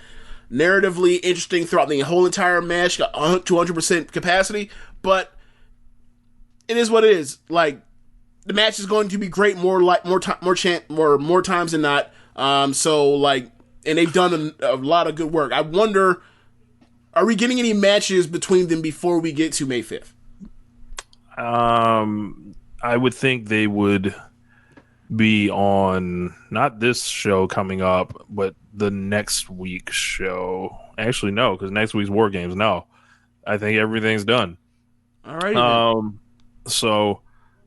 narratively interesting throughout the whole entire match, got 200% capacity, but it is what it is. Like, the match is going to be great more times than not. So, like, and they've done a lot of good work. I wonder, are we getting any matches between them before we get to May 5th? I would think they would be on, not this show coming up, but the next week's show. Actually, no, because next week's War Games. No, I think everything's done. All right. So,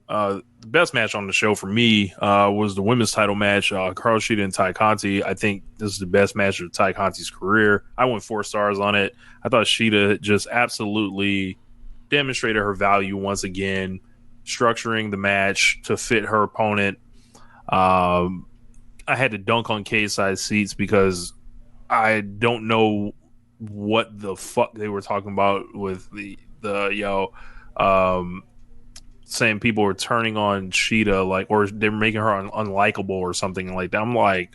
the best match on the show for me was the women's title match, Carl Sheeta and Ty Conti. I think this is the best match of Ty Conti's career. I went 4 stars on it. I thought Sheeta just absolutely demonstrated her value once again, structuring the match to fit her opponent. I had to dunk on K-side seats because I don't know what the fuck they were talking about with the saying people were turning on Sheeta, like, or they're making her unlikable or something like that. I'm like,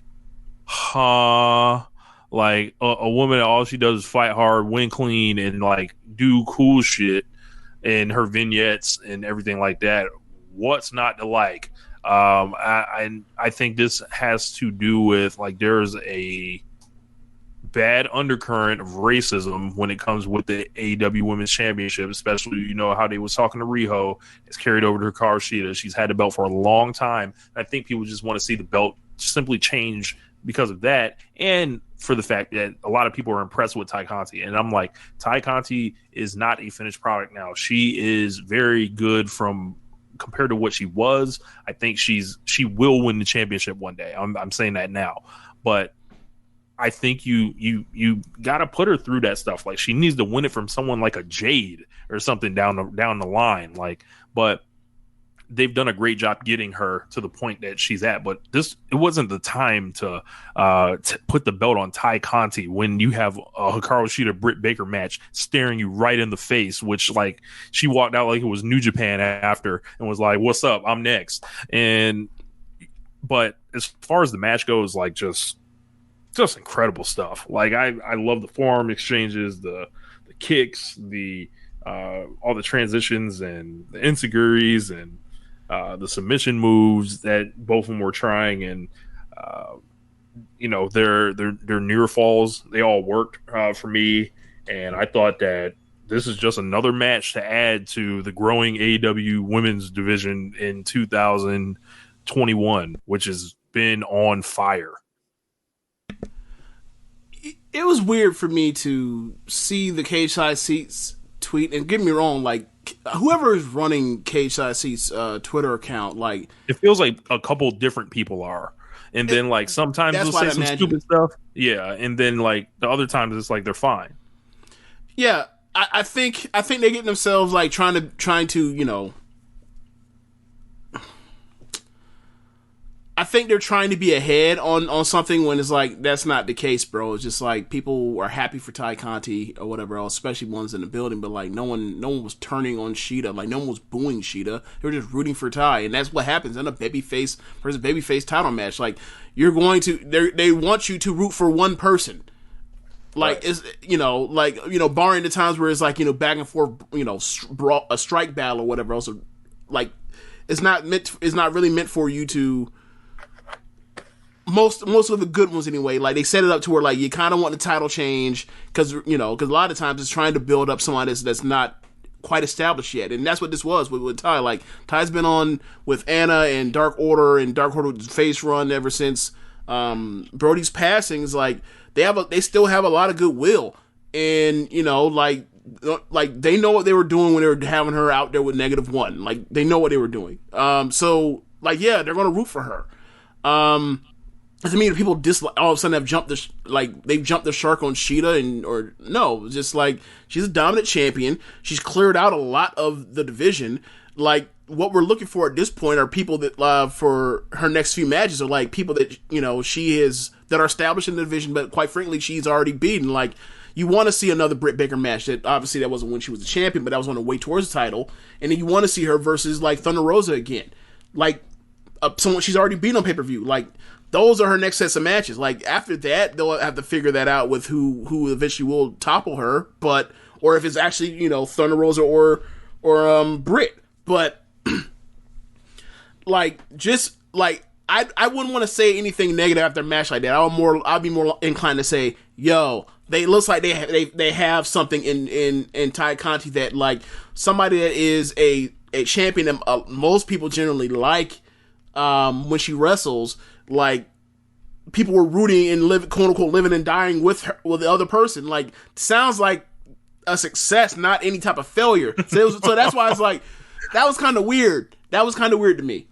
like a woman, all she does is fight hard, win clean, and like do cool shit in her vignettes and everything like that. What's not to like? I think this has to do with, like, there's a bad undercurrent of racism when it comes with the AEW Women's Championship, especially, how they was talking to Riho. It's carried over to Hikaru Shida. She's had the belt for a long time. I think people just want to see the belt simply change because of that, and for the fact that a lot of people are impressed with Ty Conti. And I'm like, Ty Conti is not a finished product now. She is very good compared to what she was. I think she will win the championship one day. I'm saying that now, but I think you got to put her through that stuff. Like, she needs to win it from someone like a Jade or something down the line. Like, but they've done a great job getting her to the point that she's at. But it wasn't the time to put the belt on Ty Conti when you have a Hikaru Shida Britt Baker match staring you right in the face, which, like, she walked out like it was New Japan after and was like, "What's up? I'm next." But as far as the match goes, like, just incredible stuff. Like, I love the forearm exchanges, the kicks, all the transitions and the enziguri's and the submission moves that both of them were trying, and their near falls, they all worked for me. And I thought that this is just another match to add to the growing AEW women's division in 2021, which has been on fire. It was weird for me to see the Cage Side Seats tweet, and get me wrong, like, whoever is running Cage Side Seats Twitter account, like, it feels like a couple different people are. and then like sometimes they'll say some stupid stuff. Yeah, and then like the other times it's like they're fine. Yeah, I think they're getting themselves like trying to you know. I think they're trying to be ahead on something when it's like that's not the case, bro. It's just like people are happy for Ty Conti or whatever else, especially ones in the building. But like no one was turning on Shida, like no one was booing Shida. They were just rooting for Ty, and that's what happens in a babyface versus babyface title match. Like you're going to, they want you to root for one person. Like right. It's barring the times where it's like back and forth, a strike battle or whatever else. Like it's not really meant for you to. Most of the good ones anyway, like they set it up to where like you kind of want the title change because a lot of times it's trying to build up someone that's not quite established yet, and that's what this was with Ty. Like Ty's been on with Anna and Dark Order face run ever since Brody's passing. Is like they still have a lot of goodwill, and like they know what they were doing when they were having her out there with -1. Like they know what they were doing. So like yeah, they're gonna root for her. Doesn't mean people all of a sudden have jumped they've jumped the shark on Shida or no, just like she's a dominant champion. She's cleared out a lot of the division. Like what we're looking for at this point are people that for her next few matches are like people that that are established in the division, but quite frankly she's already beaten. Like you want to see another Britt Baker match. That obviously that wasn't when she was a champion, but that was on the way towards the title. And then you want to see her versus like Thunder Rosa again, like someone she's already beaten on pay-per-view. Like those are her next sets of matches. Like after that, they'll have to figure that out with who eventually will topple her, or if it's actually Thunder Rosa or Britt. But like just like I wouldn't want to say anything negative after a match like that. I'll be more inclined to say, yo, it looks like they have something in Ty Conti that like somebody that is a champion that most people generally like when she wrestles. Like people were rooting and quote unquote living and dying with her, with the other person. Like sounds like a success, not any type of failure. So that's why it's like that was kind of weird. That was kind of weird to me.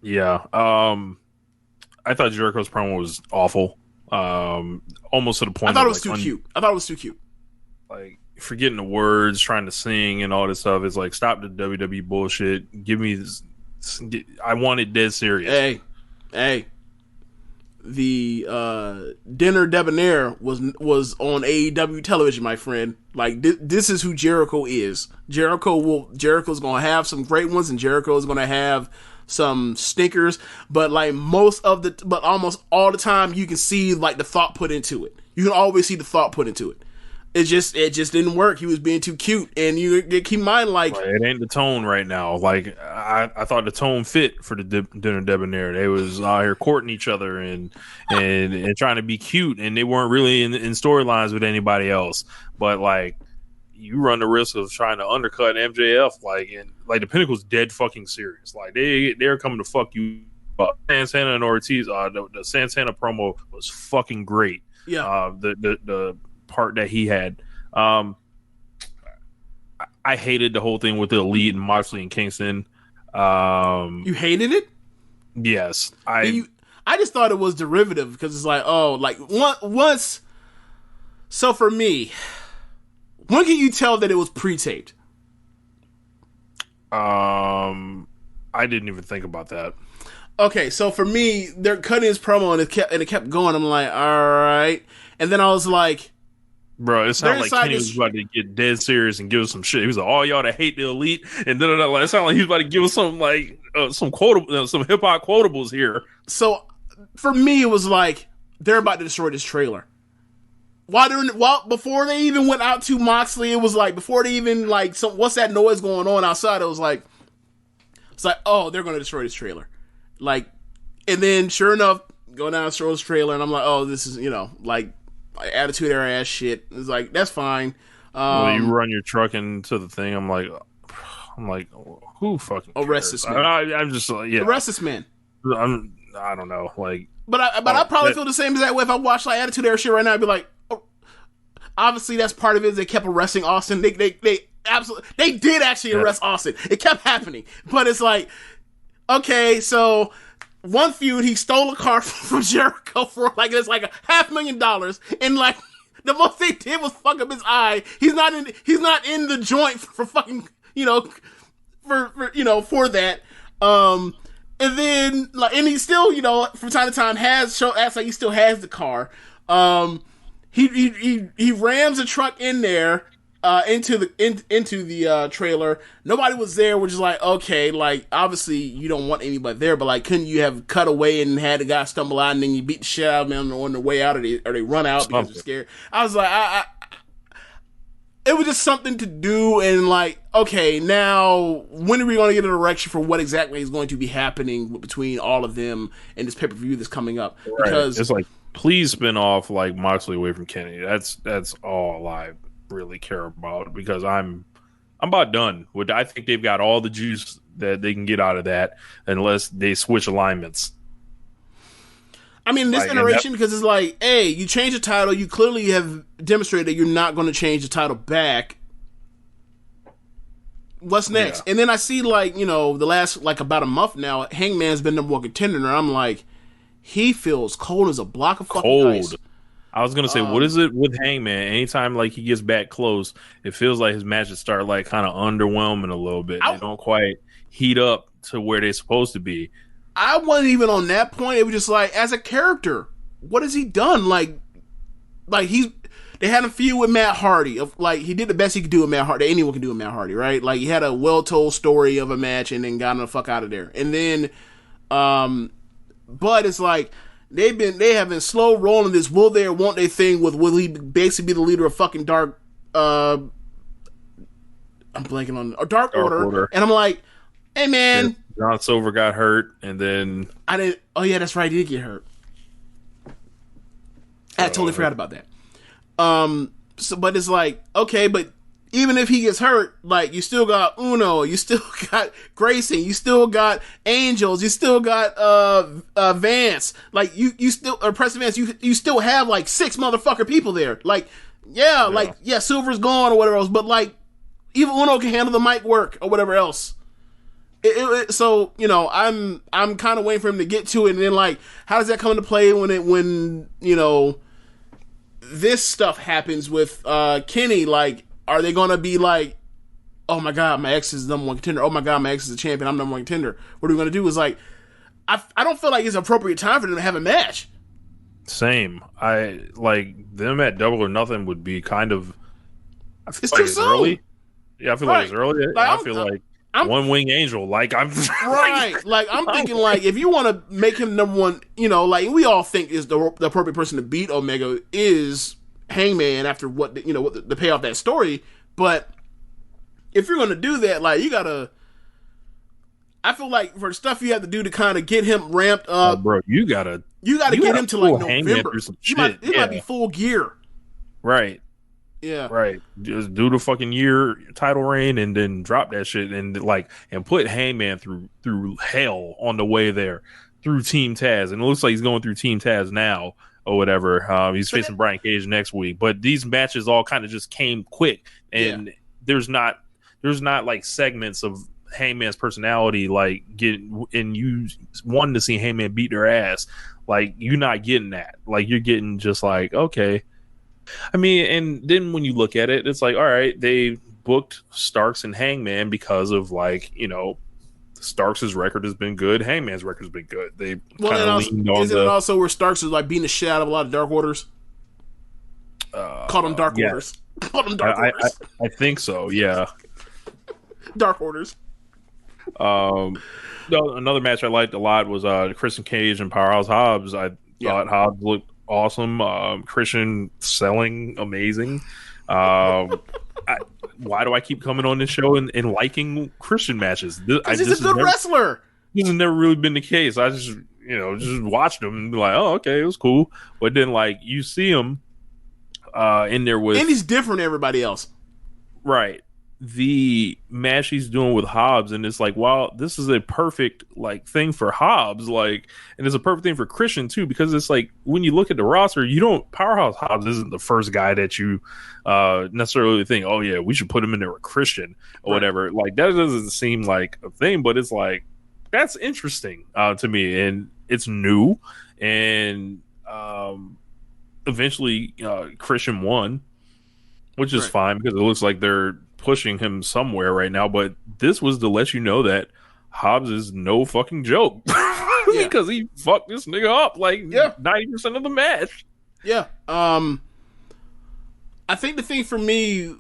Yeah, I thought Jericho's promo was awful. Almost to the point. I thought it was too cute. I thought it was too cute. Like forgetting the words, trying to sing and all this stuff. It's like stop the WWE bullshit. Give me this. I want it dead serious. Hey, the Dinner Debonair was on AEW television, my friend. Like this is who Jericho is. Jericho's gonna have some great ones, and Jericho's gonna have some stinkers. But like almost all the time, you can see like the thought put into it. You can always see the thought put into it. It just didn't work. He was being too cute, and you keep in mind like it ain't the tone right now. Like I thought the tone fit for the Dinner Debonair. They was out here courting each other and trying to be cute, and they weren't really in storylines with anybody else. But like you run the risk of trying to undercut MJF. Like the Pinnacle's dead fucking serious. Like they're coming to fuck you up. Santana and Ortiz. The Santana promo was fucking great. Yeah. The part that he had. I hated the whole thing with the Elite and Moxley and Kingston. You hated it? Yes. I just thought it was derivative because it's like, oh, like once. So for me, when can you tell that it was pre-taped? I didn't even think about that. Okay, so for me, they're cutting his promo and it kept going. I'm like, all right, and then I was like, bro, it sounded like Kenny was about to get dead serious and give us some shit. He was like, all y'all that hate the Elite, and then like, it sounded like he was about to give us some like some quotable, some hip hop quotables here. So for me, it was like they're about to destroy this trailer. Before they even went out to Moxley, it was like before they even like what's that noise going on outside? It was like oh, they're gonna destroy this trailer. Like, and then sure enough, go down Stroll's trailer, and I'm like, oh, this is like Attitude Era ass shit. It's like that's fine. Well, you run your truck into the thing. I'm like, who fucking arrest this man? I'm just like, yeah, arrest this man. I don't know, like, but I probably feel the same as that way if I watch like Attitude Era shit right now. I'd be like, oh, obviously that's part of it. Is they kept arresting Austin. They absolutely did actually arrest Austin. It kept happening, but it's like. Okay, so one feud, he stole a car from Jericho for like it's like $500,000, and like the most they did was fuck up his eye. He's not in the joint for fucking for that. And then like, and he still from time to time acts like he still has the car. He rams a truck in there. Into the trailer. Nobody was there, which is like, okay, like obviously you don't want anybody there, but like couldn't you have cut away and had the guy stumble out and then you beat the shit out of them on the way out, or they run out because they're scared? I was like, it was just something to do, and like, okay, now when are we going to get a direction for what exactly is going to be happening between all of them and this pay-per-view that's coming up? Right. Because it's like, please spin off like Moxley away from Kenny. That's all I really care about, because I'm about done with. I think they've got all the juice that they can get out of that unless they switch alignments. I mean, this iteration, because it's like, hey, you change the title, you clearly have demonstrated that you're not going to change the title back. What's next? Yeah. And then I see like, the last like about a month now, Hangman's been number one contender, and I'm like, he feels cold as a block of fucking ice. I was gonna say, what is it with Hangman? Anytime like he gets back close, it feels like his matches start like kind of underwhelming a little bit. They don't quite heat up to where they're supposed to be. I wasn't even on that point. It was just like, as a character, what has he done? Like they had a feud with Matt Hardy. Like he did the best he could do with Matt Hardy. That anyone can do with Matt Hardy, right? Like he had a well told story of a match and then got him the fuck out of there. And then, but it's like, they have been slow rolling this will they or won't they thing with will he basically be the leader of fucking Dark I'm blanking on Dark Order. And I'm like, hey man, John Silver got hurt, and then oh yeah, that's right, he did get hurt. I totally forgot about that. But it's like, okay, but even if he gets hurt, like you still got Uno, you still got Grayson, you still got Angels, you still got Vance, like you still or Preston Vance, you still have like 6 motherfucker people there. Like like Silver's gone or whatever else, but like even Uno can handle the mic work or whatever else. So I'm kind of waiting for him to get to it, and then like how does that come into play when this stuff happens with Kenny? Like, are they going to be like, oh my God, my ex is the number one contender. Oh my God, my ex is a champion. I'm number one contender. What are we going to do? Is like, I don't feel like it's appropriate time for them to have a match. Same. I like them at Double or Nothing would be kind of. It's too soon. Early. Yeah, I feel like it's early. Like, I feel like One Wing Angel. Like I'm right. Like I'm thinking, like if you want to make him number one, like we all think is the appropriate person to beat Omega is Hangman after what the payoff that story. But if you're going to do that, like you gotta. I feel like for stuff you have to do to kind of get him ramped up, bro. You gotta get him to like November. It might be full gear. Right. Yeah. Right. Just do the fucking year title reign and then drop that shit and put Hangman through hell on the way there through Team Taz. And it looks like he's going through Team Taz now or whatever. He's facing Brian Cage next week. But these matches all kind of just came quick, and there's not like segments of Hangman's personality like you wanting to see Hangman beat their ass. Like you're not getting that. Like you're getting just like, okay. I mean, and then when you look at it, it's like, all right, they booked Starks and Hangman because of like, Starks' record has been good, Hangman's record has been good. They kind of leaned on isn't it also where Starks is like beating the shit out of a lot of Dark Orders? Call them Dark Orders. Call them Dark Orders. I think so, yeah. Dark Orders. Another match I liked a lot was Christian Cage and Powerhouse Hobbs. I thought Hobbs looked awesome. Christian selling amazing. Why do I keep coming on this show and liking Christian matches? He's a good wrestler. This has never really been the case. I just watched him and be like, oh, okay, it was cool. But then like you see him in there with, and he's different than everybody else. Right. The match he's doing with Hobbs, and it's like, wow, this is a perfect like thing for Hobbs, like, and it's a perfect thing for Christian too, because it's like when you look at the roster, Powerhouse Hobbs isn't the first guy that you necessarily think, oh yeah, we should put him in there with Christian or whatever. Like that doesn't seem like a thing, but it's like that's interesting to me, and it's new, and eventually Christian won, which is fine because it looks like they're pushing him somewhere right now. But this was to let you know that Hobbs is no fucking joke because he fucked this nigga up like 90% of the match. Yeah. I think the thing for me,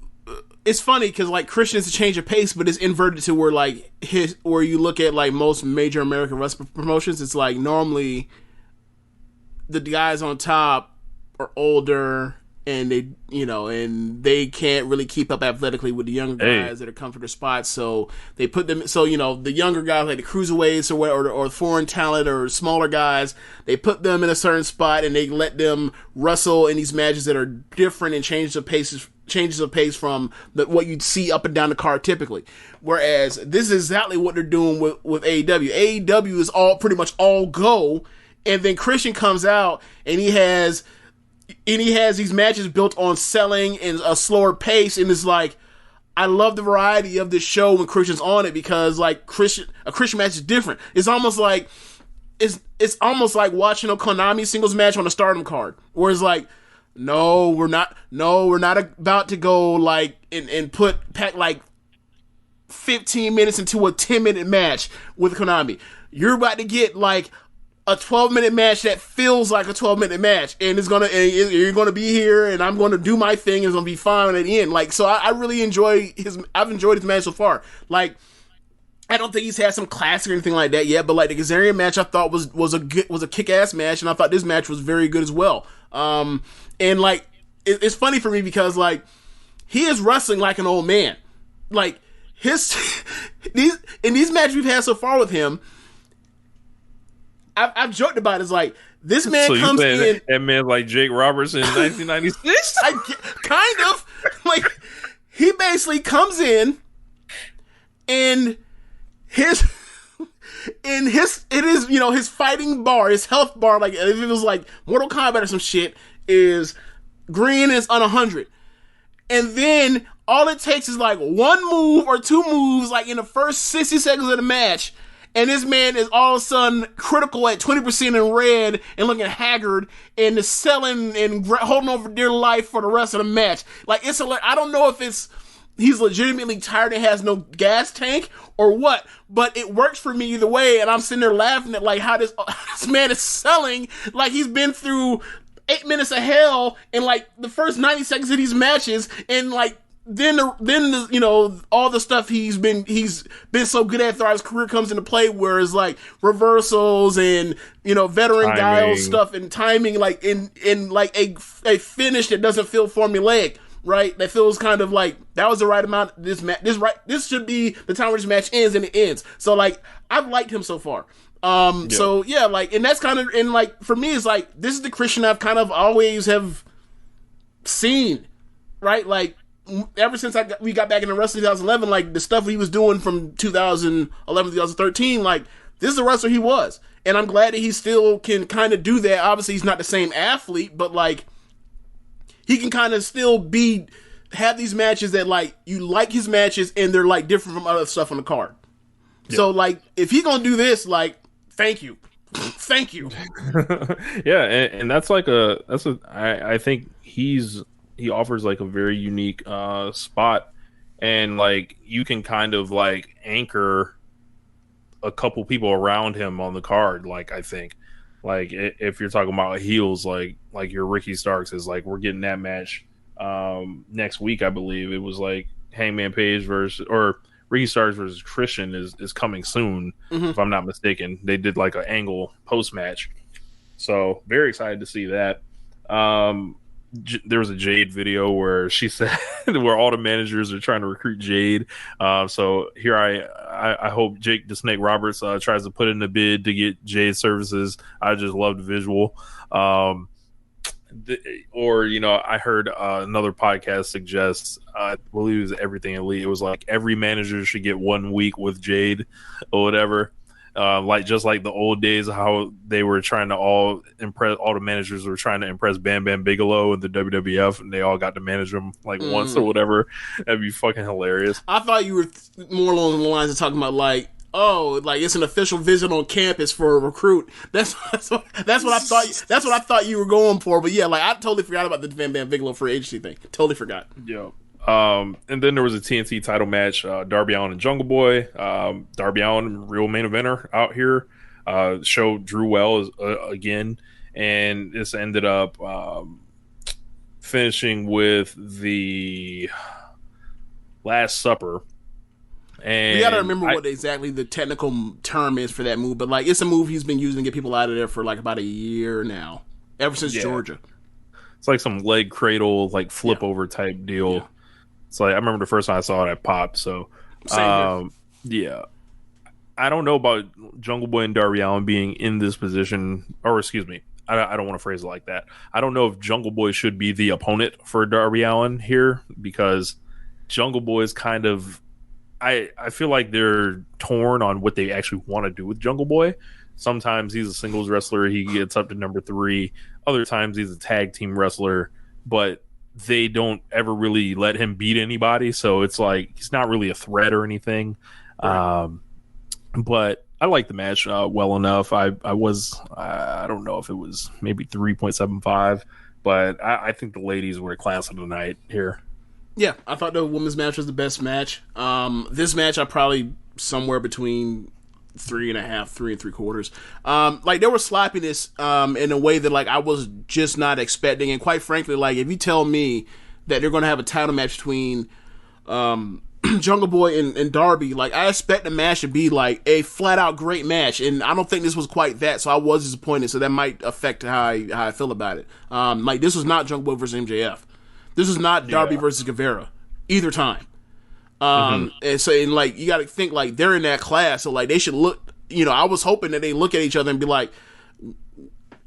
it's funny because like Christian is a change of pace, but it's inverted to where like where you look at like most major American wrestling promotions, it's like normally the guys on top are older and they, you know, and they can't really keep up athletically with the younger guys that are coming for their spots. So they put them, so, you know, the younger guys like the cruiserweights or foreign talent or smaller guys, they put them in a certain spot and they let them wrestle in these matches that are different and changes of pace from what you'd see up and down the card typically. Whereas this is exactly what they're doing with AEW. AEW is all pretty much all go, and then Christian comes out and he has these matches built on selling and a slower pace, and it's like, I love the variety of this show when Christian's on it because like a Christian match is different. It's almost like watching a Konami singles match on a Stardom card, where it's like, no, we're not about to go like and pack like 15 minutes into a 10-minute match with Konami. You're about to get like a 12-minute match that feels like a 12-minute match, and you're gonna be here, and I'm gonna do my thing, and it's gonna be fine at the end. Like, so I really I've enjoyed his match so far. Like, I don't think he's had some classic or anything like that yet, but like the Kazarian match I thought was a kick-ass match, and I thought this match was very good as well. And like it's funny for me because like he is wrestling like an old man. Like these matches we've had so far with him, I've joked about it. It's like this man comes in. That man like Jake Roberts in 1996. Kind of like he basically comes in and his you know, his fighting bar, his health bar, like if it was like Mortal Kombat or some shit, is green, is on 100, and then all it takes is like one move or two moves, like in the first 60 seconds of the match, and this man is all of a sudden critical at 20% in red and looking haggard and is selling and holding on for dear life for the rest of the match. Like, it's I don't know if he's legitimately tired and has no gas tank or what, but it works for me either way, and I'm sitting there laughing at like how this man is selling like he's been through 8 minutes of hell in like the first 90 seconds of these matches, and like then the you know, all the stuff he's been so good at throughout his career comes into play, where it's like reversals and, you know, veteran guile stuff and timing, like in like a finish that doesn't feel formulaic, right? That feels kind of like that was the right amount. This should be the time where this match ends, and it ends. So like I've liked him so far. So yeah, like, and that's kind of, and like for me, it's like this is the Christian I've kind of always have seen, right? Like ever since we got back in the wrestling 2011, like the stuff he was doing from 2011 to 2013, like this is the wrestler he was, and I'm glad that he still can kind of do that. Obviously, he's not the same athlete, but like he can kind of still have these matches that like you like his matches, and they're like different from other stuff on the card. Yep. So like if he's gonna do this, like thank you. Yeah, and that's like I think he offers like a very unique spot, and like you can kind of like anchor a couple people around him on the card. Like I think like if you're talking about heels, like your Ricky Starks is like, we're getting that match next week. I believe it was like Hangman Page or Ricky Starks versus Christian is coming soon, if I'm not mistaken. They did like an angle post match, so very excited to see that. There was a Jade video where she said where all the managers are trying to recruit Jade. So here I hope Jake the Snake Roberts tries to put in a bid to get Jade services. I just love the visual. Or, you know, I heard another podcast suggest, I believe it was Everything Elite. It was like every manager should get 1 week with Jade or whatever. Like just like the old days, how they were trying to all the managers were trying to impress Bam Bam Bigelow in the WWF, and they all got to manage them like once or whatever. That'd be fucking hilarious. I thought you were more along the lines of talking about like, oh, like it's an official visit on campus for a recruit. That's what I thought. That's what I thought you were going for. But yeah, like I totally forgot about the Van Bigelow free agency thing. Totally forgot. Yeah. And then there was a TNT title match, Darby Allin and Jungle Boy. Darby Allin, real main eventer out here. Show drew well again, and this ended up finishing with the Last Supper. And we gotta remember what exactly the technical term is for that move, but like it's a move he's been using to get people out of there for like about a year now, ever since Georgia. It's like some leg cradle, like flip over type deal. Yeah. It's like I remember the first time I saw it, I popped. So, yeah, I don't know about Jungle Boy and Darby Allin being in this position, or excuse me, I don't want to phrase it like that. I don't know if Jungle Boy should be the opponent for Darby Allin here, because Jungle Boy is kind of. I feel like they're torn on what they actually want to do with Jungle Boy. Sometimes he's a singles wrestler. He gets up to number 3. Other times he's a tag team wrestler, but they don't ever really let him beat anybody. So it's like he's not really a threat or anything. Right. But I like the match well enough. I don't know if it was maybe 3.75, but I think the ladies were a class of the night here. Yeah, I thought the women's match was the best match. This match, I probably somewhere between 3.5, 3 3/4. Like there was sloppiness in a way that like I was just not expecting, and quite frankly, like if you tell me that they're going to have a title match between Jungle Boy and Darby, like I expect the match to be like a flat out great match, and I don't think this was quite that. So I was disappointed. So that might affect how I feel about it. Like this was not Jungle Boy versus MJF. This is not Darby versus Guevara either time. And so, and like, you got to think like they're in that class. So like they should look, I was hoping that they look at each other and be like,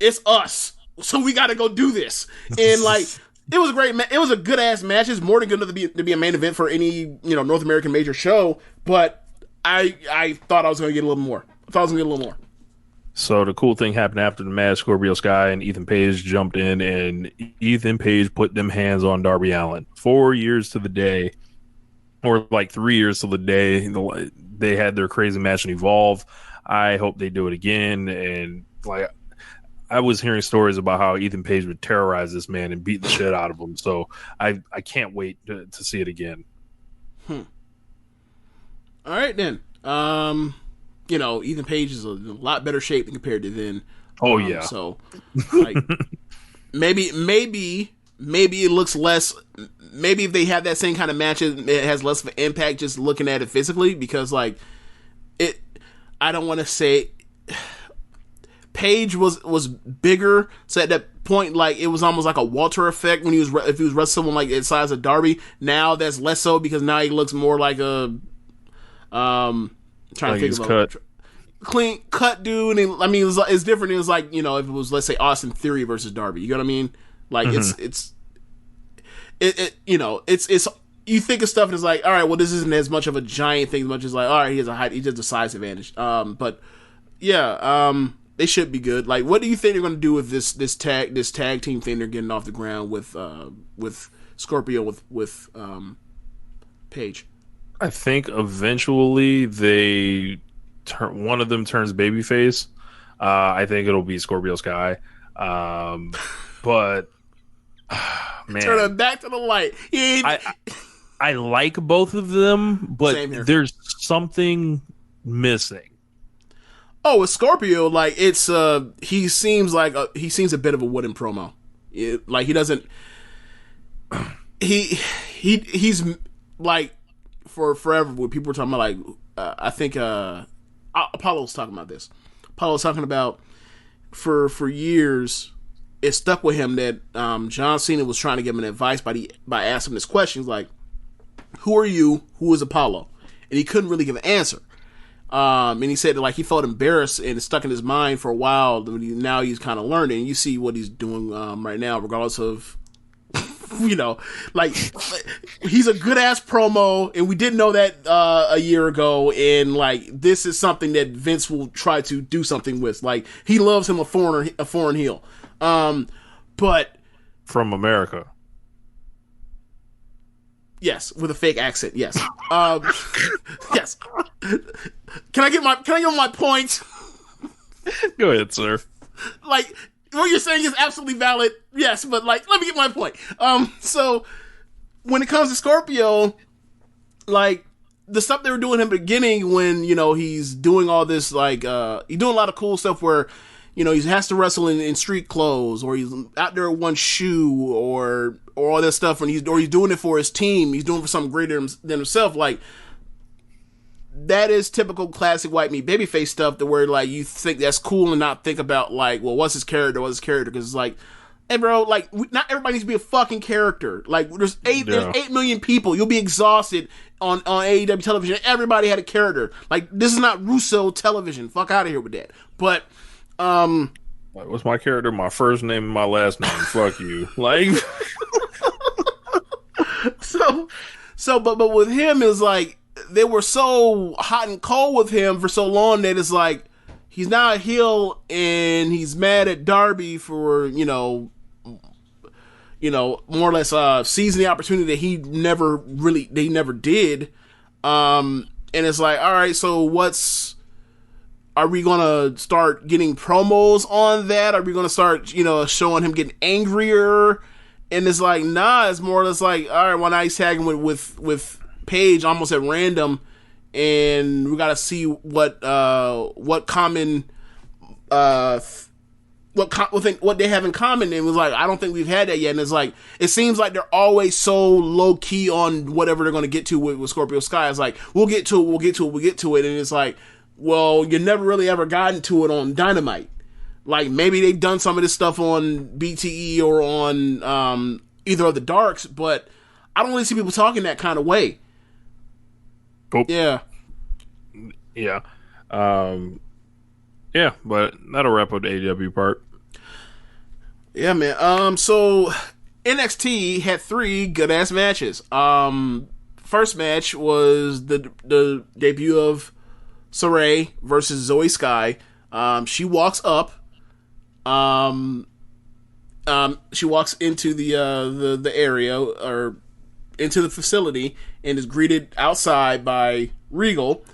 it's us. So we got to go do this. And like, it was a great it was a good ass match. It's more than good enough to be a main event for any, North American major show. But I thought I was going to get a little more. So the cool thing happened after the match. Scorpio Sky and Ethan Page jumped in, and Ethan Page put them hands on Darby Allin. 4 years to the day, or like 3 years to the day, they had their crazy match in Evolve. I hope they do it again. And like, I was hearing stories about how Ethan Page would terrorize this man and beat the shit out of him. So I can't wait to see it again. All right then. Ethan Page is a lot better shape than compared to then. Oh yeah. So, like, maybe it looks less. Maybe if they have that same kind of match, it has less of an impact just looking at it physically. Because like, I don't want to say Page was bigger. So at that point, like it was almost like a Walter effect when if he was wrestling someone like the size of Darby. Now that's less so because now he looks more like a trying to think about clean cut dude, and I mean it's different. It was like if it was, let's say, Austin Theory versus Darby, you know what I mean? Like it's you think of stuff and it's like, all right, well this isn't as much of a giant thing as much as like, all right, he has a size advantage. But yeah, they should be good. Like, what do you think they're going to do with this tag team thing they're getting off the ground with Scorpio with Page? I think eventually one of them turns babyface. I think it'll be Scorpio Sky. But man, turn him back to the light. I like both of them, but there's something missing. Oh, with Scorpio, like it's he seems a bit of a wooden promo. Like he doesn't. He's like. For forever, when people were talking about like, I think Apollo was talking about this. Apollo was talking about for years, it stuck with him that John Cena was trying to give him advice by asking him this question. He's like, "Who are you? Who is Apollo?" And he couldn't really give an answer. And he said that like he felt embarrassed and it stuck in his mind for a while. Now he's kind of learning. You see what he's doing right now, regardless of. Like he's a good ass promo, and we didn't know that a year ago. And like this is something that Vince will try to do something with. Like he loves him a foreign heel, but from America. Yes, with a fake accent. Yes, yes. Can I get my point? Go ahead, sir. Like, what you're saying is absolutely valid, yes, but like, let me get my point. So when it comes to Scorpio, like the stuff they were doing in the beginning, when he's doing all this, like he's doing a lot of cool stuff where he has to wrestle in street clothes, or he's out there with one shoe, or all that stuff, and he's doing it for his team. He's doing it for something greater than himself. Like, that is typical classic white meat babyface stuff, to where like you think that's cool and not think about like, well, what's his character? Because it's like, hey bro, like not everybody needs to be a fucking character. Like there's 8 million people. You'll be exhausted on AEW television. Everybody had a character. Like, this is not Russo television. Fuck out of here with that. But like, what's my character? My first name and my last name. Fuck you. Like, but with him, is like they were so hot and cold with him for so long that it's like he's now a heel and he's mad at Darby for more or less seizing the opportunity that he never did. And it's like, all right, so are we gonna start getting promos on that? Are we gonna start, showing him getting angrier? And it's like, nah, it's more or less like, all right, well, now he's tagging with Paige almost at random, and we gotta see what common what they have in common. And it was like, I don't think we've had that yet. And it's like, it seems like they're always so low key on whatever they're gonna get to with Scorpio Sky. It's like, we'll get to it, and it's like, well, you never really ever gotten to it on Dynamite. Like, maybe they've done some of this stuff on BTE or on either of the Darks, but I don't really see people talking that kind of way. Cool. Yeah. Yeah. Yeah, but that'll wrap up the AEW part. Yeah, man. So NXT had 3 good ass matches. First match was the debut of Saray versus Zoe Sky. She walks up. She walks into the area, or into the facility, and is greeted outside by Regal,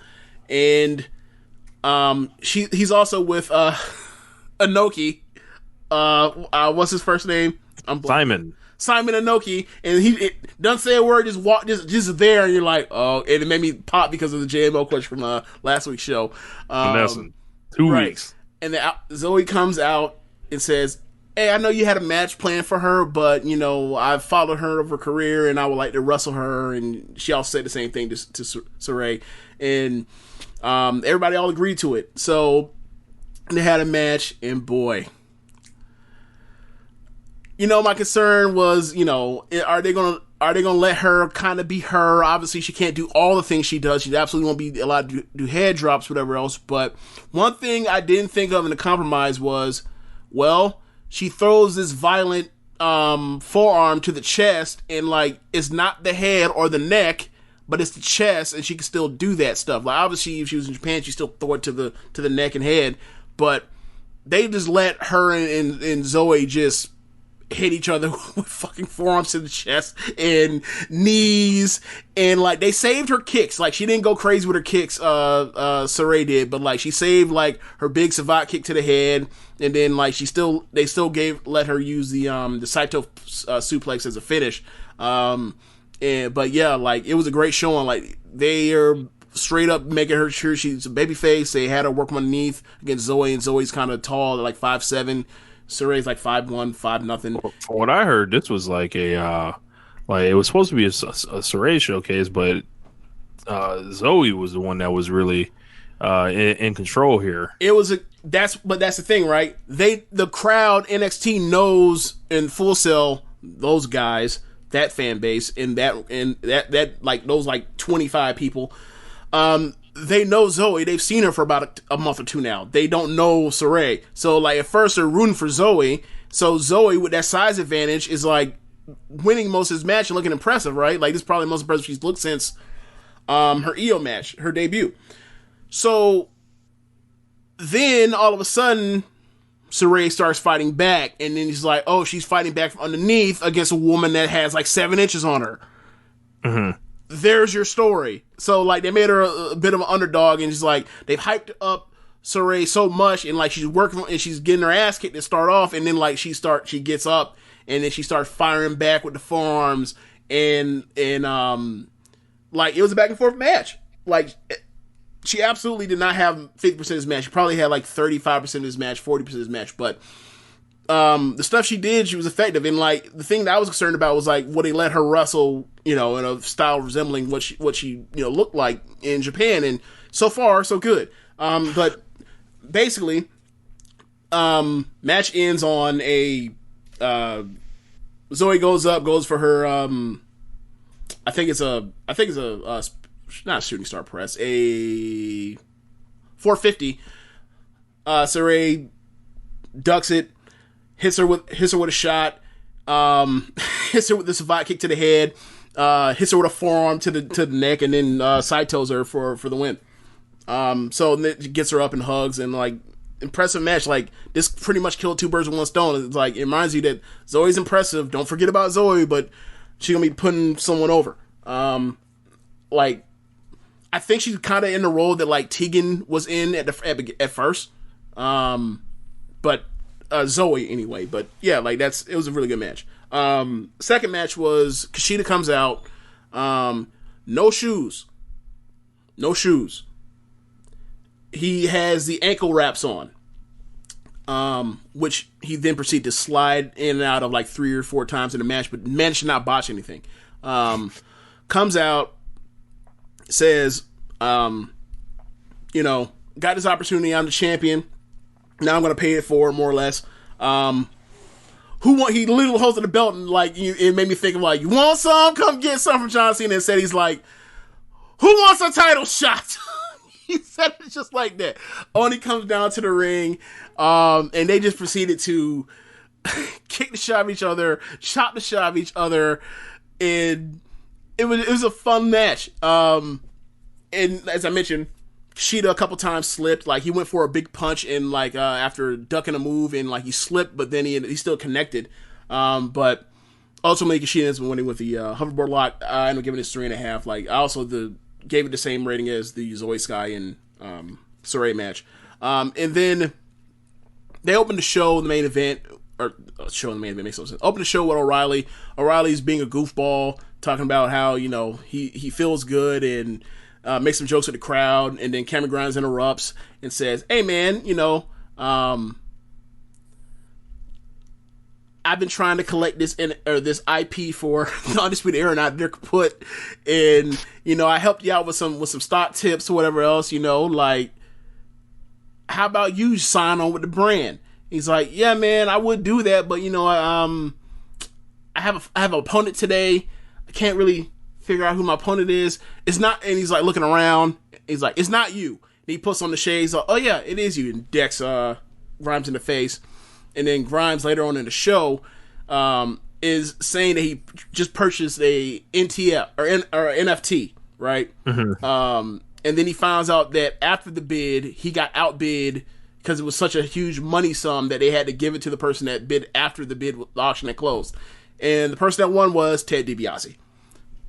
and he's also with Inoki. What's his first name? Simon Inoki, and he doesn't say a word, just there, and you're like, oh, and it made me pop because of the JMO question from last week's show. 2 weeks. And then Zoe comes out and says, hey, I know you had a match planned for her, but, I've followed her over her career, and I would like to wrestle her. And she also said the same thing to Saray. And everybody all agreed to it. So they had a match, and boy, my concern was, are they gonna let her kind of be her? Obviously, she can't do all the things she does. She absolutely won't be allowed to do head drops, whatever else. But one thing I didn't think of in the compromise was, well, she throws this violent forearm to the chest, and like, it's not the head or the neck, but it's the chest, and she can still do that stuff. Like, obviously, if she was in Japan, she still throw it to the neck and head, but they just let her and Zoe just hit each other with fucking forearms to the chest and knees, and like, they saved her kicks. Like, she didn't go crazy with her kicks, Saray did, but like, she saved like her big savate kick to the head, and then like, they still let her use the Saito suplex as a finish. But yeah, like, it was a great showing. Like, they are straight up making her sure she's a babyface. They had her work underneath against Zoe, and Zoe's kind of tall, like 5'7". Saray's like 5'1", 5'0". From what I heard, this was like it was supposed to be a Saray showcase, but Zoe was the one that was really in control here. That's the thing, right? The crowd, NXT knows in Full Sail, those guys, that fan base, and that like those like 25 people, they know Zoe. They've seen her for about a month or two now. They don't know Saray. So, like, at first they're rooting for Zoe. So Zoe, with that size advantage, is, like, winning most of his match and looking impressive, right? Like, this is probably the most impressive she's looked since her EO match, her debut. So, then, all of a sudden, Saray starts fighting back. And then he's like, oh, she's fighting back from underneath against a woman that has, like, 7 inches on her. Mm-hmm. there's your story. So like they made her a bit of an underdog, and she's like they've hyped up Saray so much, and like she's working and she's getting her ass kicked to start off, and then like she gets up and then she starts firing back with the forearms, and like it was a back and forth match. Like she absolutely did not have 50% of this match. She probably had like 35% of this match, 40% of this match, but the stuff she did, she was effective. And like the thing that I was concerned about was like, would they let her wrestle, in a style resembling what she looked like in Japan? And so far, so good. But basically, match ends on a Zoe goes for her. I think it's a not a shooting star press, a 450. Saray ducks it. Hits her with a shot, hits her with the savate kick to the head, hits her with a forearm to the neck, and then side toes her for the win. So it gets her up and hugs, and like impressive match. Like this pretty much killed two birds with one stone. It's like it reminds you that Zoe's impressive. Don't forget about Zoe, but she's gonna be putting someone over. Like I think she's kind of in the role that like Tegan was in at first, but. Zoe anyway, but yeah, like it was a really good match. Second match was Kushida comes out, no shoes. He has the ankle wraps on, which he then proceeded to slide in and out of like 3 or 4 times in the match, but managed to not botch anything. Comes out, says, got this opportunity, I'm the champion. Now I'm going to pay it forward, more or less. He literally hosted the belt, and like it made me think of like, you want some? Come get some from John Cena. And said he's like, who wants a title shot? He said it just like that. Only comes down to the ring, and they just proceeded to kick the shot of each other, chop the shot of each other, and it was a fun match. And as I mentioned, Kushida a couple times slipped. Like he went for a big punch and like after ducking a move, and like he slipped, but then he still connected. But ultimately Kushida ends up winning with the hoverboard lock. I ended up giving it 3.5. Like I also gave it the same rating as the Zoe Sky and Saray match. And then they opened the show, the main event, or show in the main event makes no sense. Opened the show with O'Reilly. O'Reilly's being a goofball, talking about how he feels good and. Makes some jokes with the crowd, and then Cameron Grimes interrupts and says, hey man, I've been trying to collect this IP for the Undisputed Era, not Dirk Put, and I helped you out with some stock tips or whatever else, like how about you sign on with the brand? He's like, yeah man, I would do that, but I have an opponent today. I can't really figure out who my opponent is. It's not, and he's like looking around. He's like, it's not you. And he puts on the shades. Like, oh yeah, it is you. And decks Grimes in the face. And then Grimes later on in the show is saying that he just purchased a NTF or NFT, right? Mm-hmm. And then he finds out that after the bid, he got outbid because it was such a huge money sum that they had to give it to the person that bid after the auction had closed. And the person that won was Ted DiBiase.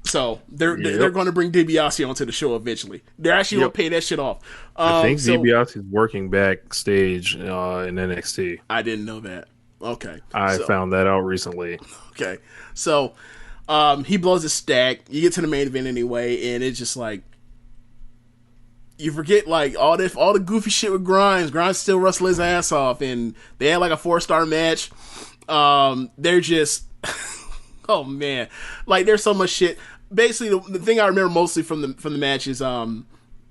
So they're going to bring DiBiase onto the show eventually. They're actually going to pay that shit off. I think DiBiase is working backstage in NXT. I didn't know that. Okay, I found that out recently. Okay, so he blows his stack. You get to the main event anyway, and it's just like you forget like all the goofy shit with Grimes. Grimes still wrestle his ass off, and they had like a 4-star match. They're just oh man, like there's so much shit. Basically, the thing I remember mostly from the match is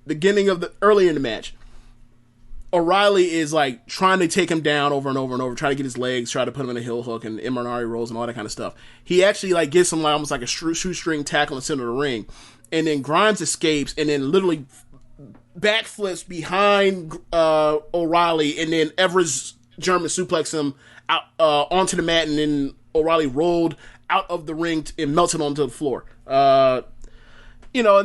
beginning of earlier in the match. O'Reilly is like trying to take him down over and over and over, try to get his legs, try to put him in a heel hook and Imanari rolls and all that kind of stuff. He actually like gets him like almost like a shoestring tackle in the center of the ring, and then Grimes escapes and then literally backflips behind O'Reilly, and then Everett's German suplex him out onto the mat, and then O'Reilly rolled out of the ring and melted onto the floor. And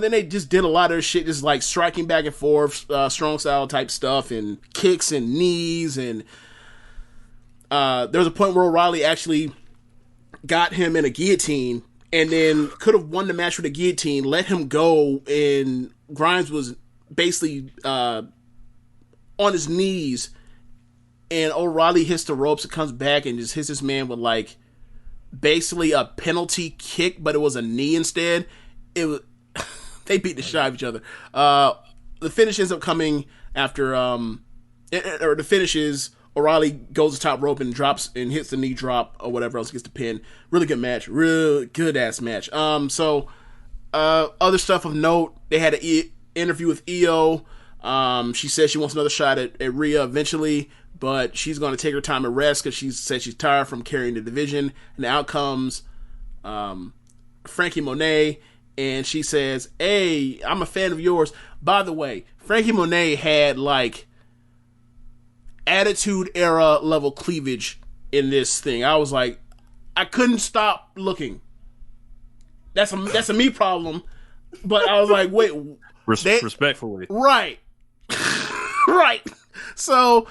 then they just did a lot of shit, just like striking back and forth, strong style type stuff, and kicks and knees. And there was a point where O'Reilly actually got him in a guillotine and then could have won the match with a guillotine, let him go, and Grimes was basically on his knees, and O'Reilly hits the ropes and comes back and just hits this man with like basically a penalty kick, but it was a knee instead. It was they beat the shit out of each other. The finish ends up coming after the finish is O'Reilly goes to top rope and drops and hits the knee drop or whatever else, gets the pin. Really good match. Real good ass match. So other stuff of note, they had an interview with Io. She said she wants another shot at Rhea eventually, but she's going to take her time and rest because she said she's tired from carrying the division. And out comes Frankie Monet, and she says, "Hey, I'm a fan of yours. By the way, Frankie Monet had like Attitude Era level cleavage in this thing." I was like, I couldn't stop looking. That's a me problem, but I was like, wait, respectfully, right, right. So,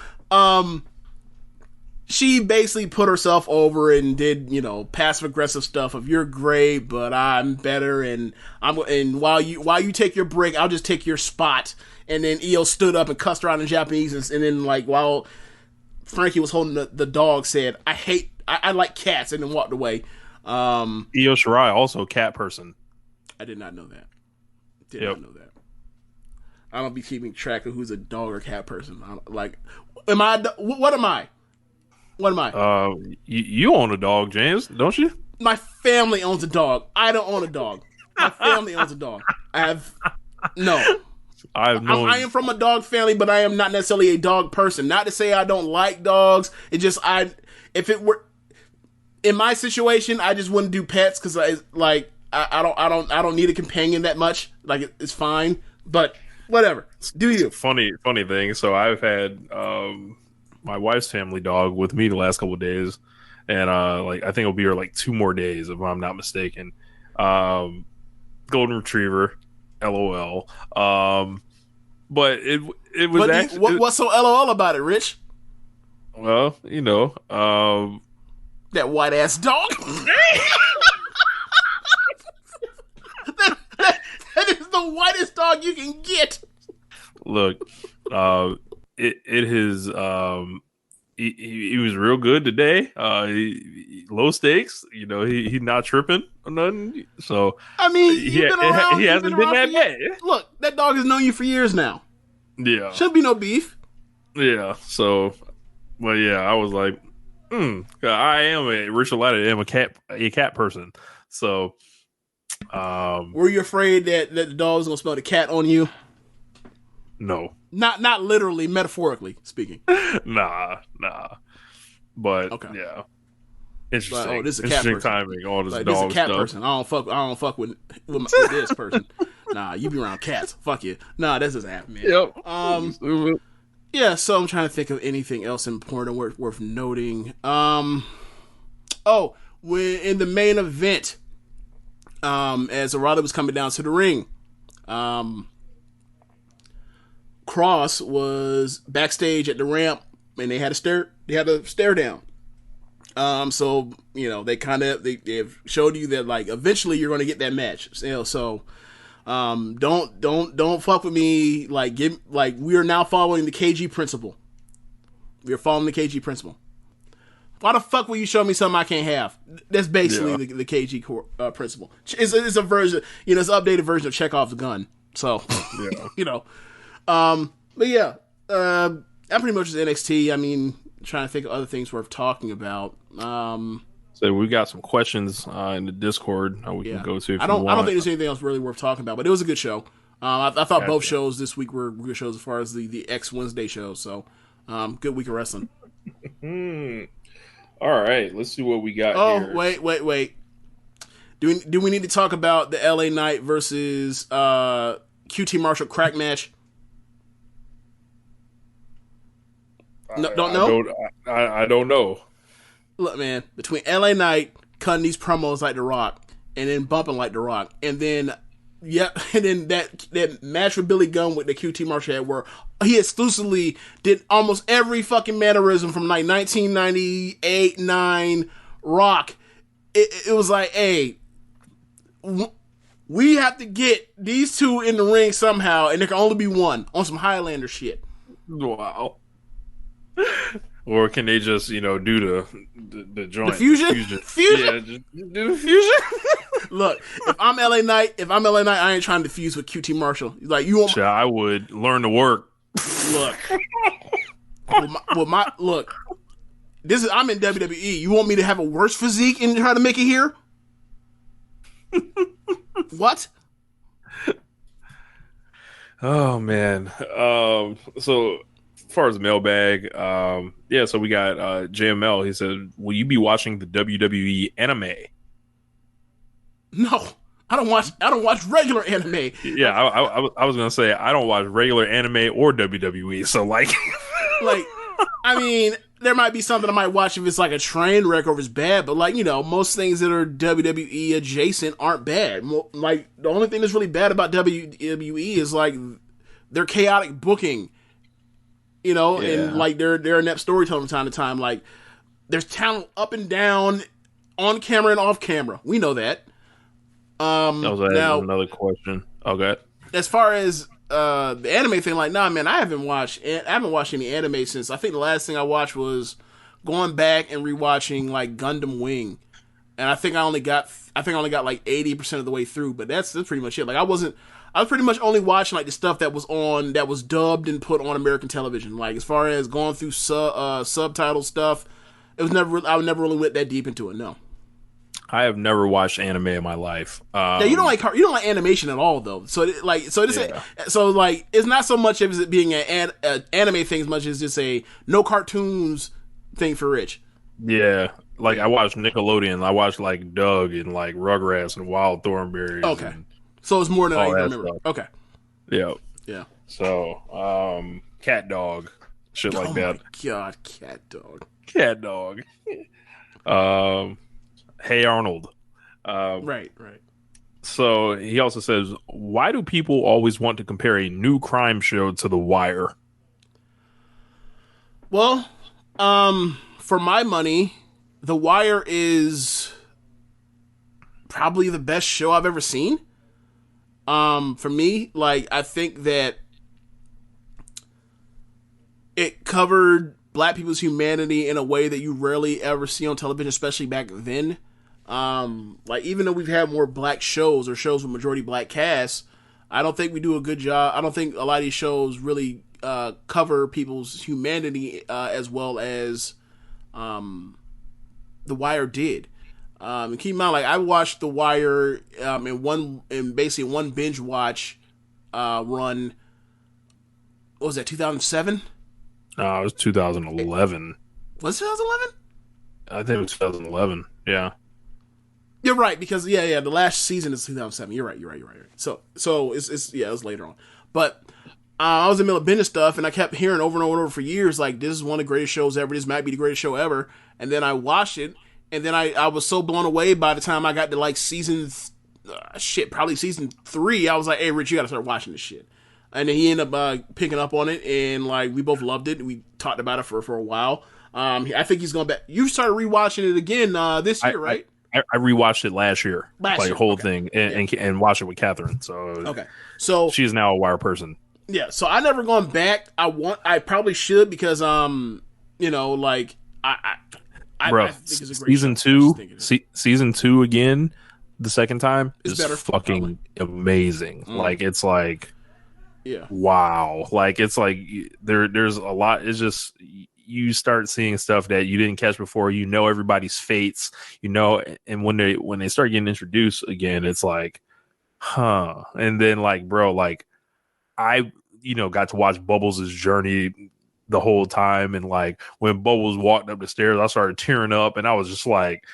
she basically put herself over and did, passive aggressive stuff of "you're great, but I'm better, and while you take your break, I'll just take your spot." And then Io stood up and cussed her out in Japanese, and then like while Frankie was holding the dog, said, I like cats," and then walked away. Io Shirai, also a cat person. I did not know that. Not know that. I don't be keeping track of who's a dog or cat person. What am I? What am I? You own a dog, James, don't you? My family owns a dog. I don't own a dog. My family owns a dog. I am from a dog family, but I am not necessarily a dog person. Not to say I don't like dogs. It just if it were in my situation, I just wouldn't do pets because I don't need a companion that much. Like it's fine, but whatever. Do you? Funny thing. So I've had my wife's family dog with me the last couple of days, and I think it'll be here like 2 more days if I'm not mistaken. Golden Retriever. LOL. But it was actually what's so LOL about it, Rich? Well, that white ass dog. that is the whitest dog you can get. Look, he was real good today. Low stakes, he's not tripping or nothing. So I mean, he hasn't been that bad. Look, that dog has known you for years now. Yeah, should be no beef. Yeah. So, well, yeah, I was like, I am Richard Latta. I am a cat person. So, were you afraid that the dog was gonna smell the cat on you? No. Not literally, metaphorically speaking. Nah. But okay. Yeah. Interesting. Like, this is a cat person. Timing. All this like, dog this is a cat stuff. person. I don't fuck with this person. Nah, you be around cats. Fuck you. Nah, this doesn't happen, man. Yep. Yeah. So I'm trying to think of anything else important worth noting. When in the main event, as O'Reilly was coming down to the ring, Cross was backstage at the ramp, and they had a stare down. So they showed you that like eventually you're going to get that match. So don't fuck with me. We are now following the KG principle. We are following the KG principle. Why the fuck will you show me something I can't have? That's basically the KG principle. It's a version, it's an updated version of Chekhov's gun. So but yeah, that pretty much is NXT. I mean, trying to think of other things worth talking about. So we got some questions in the Discord we can go to. I don't think there's anything else really worth talking about, but it was a good show. I thought both shows this week were good shows as far as the X Wednesday show. So, good week of wrestling. All right, let's see what we got. Oh, here. Wait. Do we need to talk about the LA Knight versus QT Marshall crack match? No, don't know. I don't know. Look, man, between LA Knight cutting these promos like The Rock and then bumping like The Rock, and then that match with Billy Gunn with the QT Marshall had where he exclusively did almost every fucking mannerism from like 1998, 9 Rock. It was like, hey, we have to get these two in the ring somehow, and there can only be one on some Highlander shit. Wow. Or can they just, do the joint? The fusion? Yeah, just do the fusion. Look, if I'm LA Knight, I ain't trying to fuse with QT Marshall. Like, you want I would learn to work. Look. Look. I'm in WWE. You want me to have a worse physique and try to make it here? What? Oh man. So as far as mailbag, so we got JML. He said, "Will you be watching the WWE anime?" No, I don't watch regular anime. Yeah, I was gonna say I don't watch regular anime or WWE. So like, I mean, there might be something I might watch if it's like a train wreck or if it's bad, but like, most things that are WWE adjacent aren't bad. Like, the only thing that's really bad about WWE is like their chaotic booking, and like their inept storytelling from time to time. Like, there's talent up and down, on camera and off camera. We know that. That was now, another question. Okay. As far as the anime thing, like, nah, man, I haven't watched any anime since I think the last thing I watched was going back and rewatching like Gundam Wing, and I think I only got like 80% of the way through, but that's pretty much it. Like, I was pretty much only watching like the stuff that was dubbed and put on American television. Like, as far as going through subtitle stuff, I never really went that deep into it. No. I have never watched anime in my life. Yeah, you don't like animation at all, though. So it's not so much of it being an anime thing as much as just a no cartoons thing for Rich. Yeah, like I watched Nickelodeon. I watched like Doug and like Rugrats and Wild Thornberrys. Okay, so it's more than I remember. Stuff. Okay. Yeah. Yeah. So, Cat Dog, shit like that. Oh my God, Cat Dog. Cat Dog. Hey Arnold. Right. So he also says, why do people always want to compare a new crime show to The Wire? Well, for my money, The Wire is probably the best show I've ever seen. For me, like, I think that it covered Black people's humanity in a way that you rarely ever see on television, especially back then. Like, even though we've had more black shows or shows with majority black casts, I don't think we do a good job. I don't think a lot of these shows really cover people's humanity as well as The Wire did. And keep in mind, like, I watched The Wire in basically one binge watch run. What was that, 2007? No, it was 2011. Was it 2011? I think it was 2011. Yeah. You're right, because the last season is 2007. You're right. So it's it was later on. But I was in the middle of binge stuff, and I kept hearing over and over and over for years, like, this is one of the greatest shows ever. This might be the greatest show ever. And then I watched it, and then I was so blown away by the time I got to like probably season 3. I was like, hey, Rich, you got to start watching this shit. And then he ended up picking up on it, and like we both loved it. And we talked about it for a while. I think he's going back. You started rewatching it again this year, right? I rewatched it last year, whole thing, and watched it with Catherine. So okay, so she's now a Wire person. Yeah, so I never gone back. I probably should because like I think it's a great season 2 again, the second time is better, fucking amazing. Like, it's like, yeah, wow. Like, it's like there's a lot. It's just, you start seeing stuff that you didn't catch before. Everybody's fates, and when they start getting introduced again, it's like, huh. And then, like, bro, like, I got to watch Bubbles' journey the whole time, and like when Bubbles walked up the stairs, I started tearing up, and I was just like,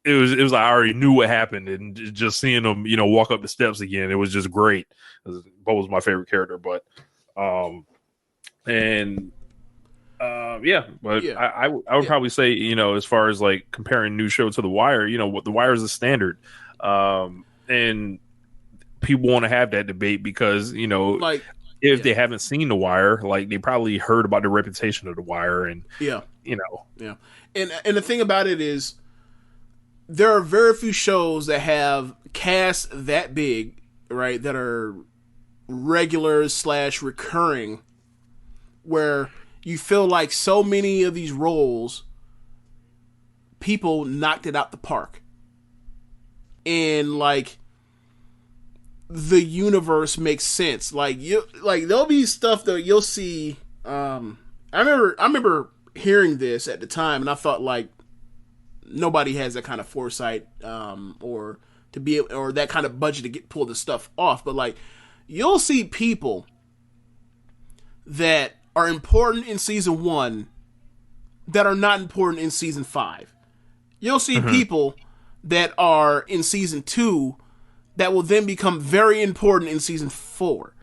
it was like I already knew what happened, and just seeing him walk up the steps again, it was just great. Bubbles was my favorite character, but I would probably say, as far as like comparing new show to The Wire, what The Wire is a standard, and people want to have that debate because if they haven't seen The Wire, like, they probably heard about the reputation of The Wire, and and the thing about it is there are very few shows that have casts that big, right, that are regulars / recurring, where you feel like so many of these roles, people knocked it out the park. And like the universe makes sense. Like there'll be stuff that you'll see. I remember hearing this at the time, and I thought like nobody has that kind of foresight, or that kind of budget to pull this stuff off. But like you'll see people that are important in season 1 that are not important in season 5. You'll see people that are in season 2 that will then become very important in season 4.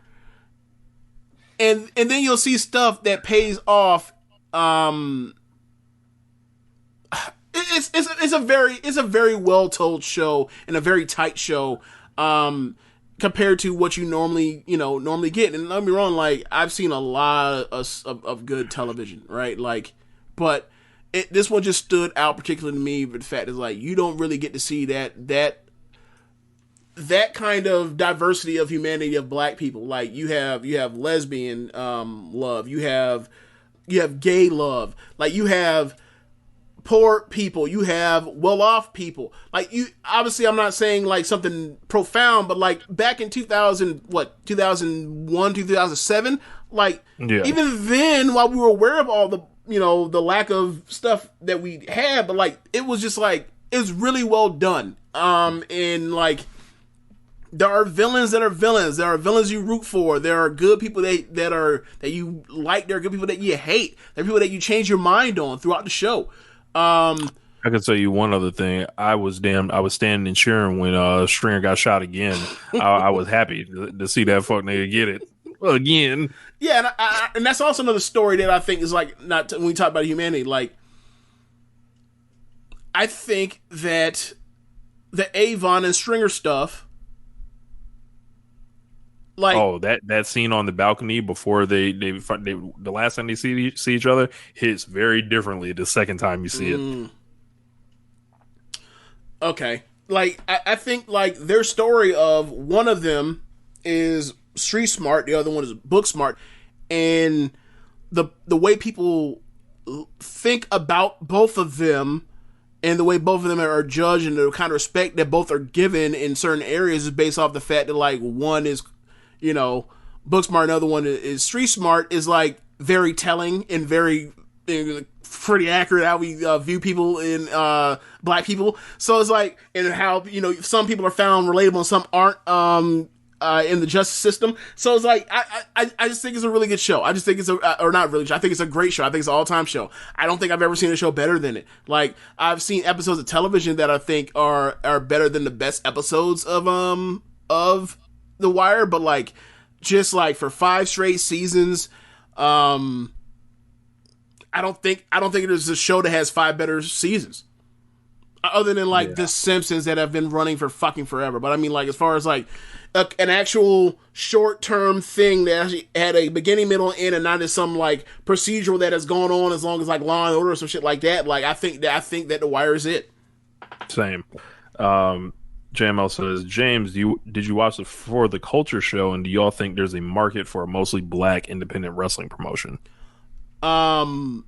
And then you'll see stuff that pays off. It's a very well told show and a very tight show, compared to what you normally get. And don't get me wrong, like I've seen a lot of good television, right? Like, but this one just stood out particularly to me. But the fact is, like, you don't really get to see that kind of diversity of humanity of black people. Like you have lesbian love, you have gay love, like you have poor people, you have well-off people. Like you, obviously, I'm not saying like something profound, but like back in 2001, 2007, like even then, while we were aware of all the the lack of stuff that we had, but like it was just like it was really well done. And like there are villains that are villains. There are villains you root for. There are good people that you like. There are good people that you hate. There are people that you change your mind on throughout the show. I can tell you one other thing. I was standing and cheering when Stringer got shot again. I was happy to see that fuck nigga get it again. Yeah, and that's also another story that I think is like when we talk about humanity. Like, I think that the Avon and Stringer stuff. Like, that scene on the balcony before they the last time they see each other hits very differently the second time you see it. Okay, like I think like their story of one of them is street smart, the other one is book smart, and the way people think about both of them and the way both of them are judged and the kind of respect that both are given in certain areas is based off the fact that like one is book smart, another one is street smart, is like very telling and very pretty accurate how we view people in black people. So it's like, and how some people are found relatable and some aren't in the justice system. So it's like I just think it's a really good show. I just think it's I think it's a great show. I think it's an all-time show. I don't think I've ever seen a show better than it. Like I've seen episodes of television that I think are better than the best episodes of The Wire, but like just like for 5 straight seasons, I don't think there's a show that has 5 better seasons, other than like The Simpsons that have been running for fucking forever. But I mean, like as far as like an actual short-term thing that actually had a beginning, middle, and end, and not just some like procedural that has gone on as long as like Law and Order or some shit like that. Like I think that The Wire is it. Same. JML says, James, did you watch the For the Culture show, and do y'all think there's a market for a mostly black independent wrestling promotion? I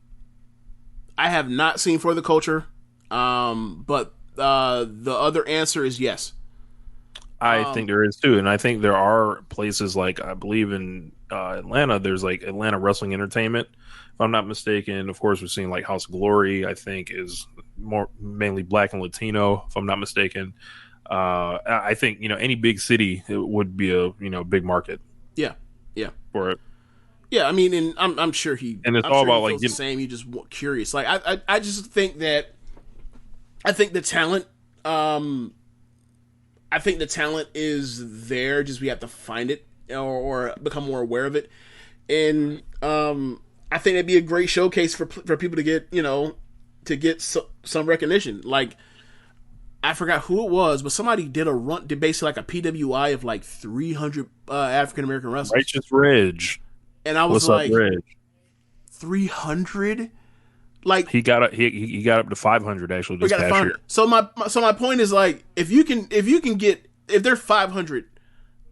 have not seen For the Culture, but the other answer is yes. I think there is too, and I think there are places like I believe in Atlanta. There's like Atlanta Wrestling Entertainment, if I'm not mistaken. Of course, we're seeing like House of Glory. I think is mainly black and Latino, if I'm not mistaken. I think any big city it would be a big market. Yeah, for it. Yeah, I mean, and I'm sure he. And it's all about like the same. You just curious. Like I just think that I think the talent. I think the talent is there. Just we have to find it or become more aware of it. And I think that'd be a great showcase for people to get some recognition. Like. I forgot who it was, but somebody did basically like a PWI of like 300 African American wrestlers. Righteous Reg. And I was like, 300? Like he got up to 500 actually this past year. So my point is like if you can get if there are 500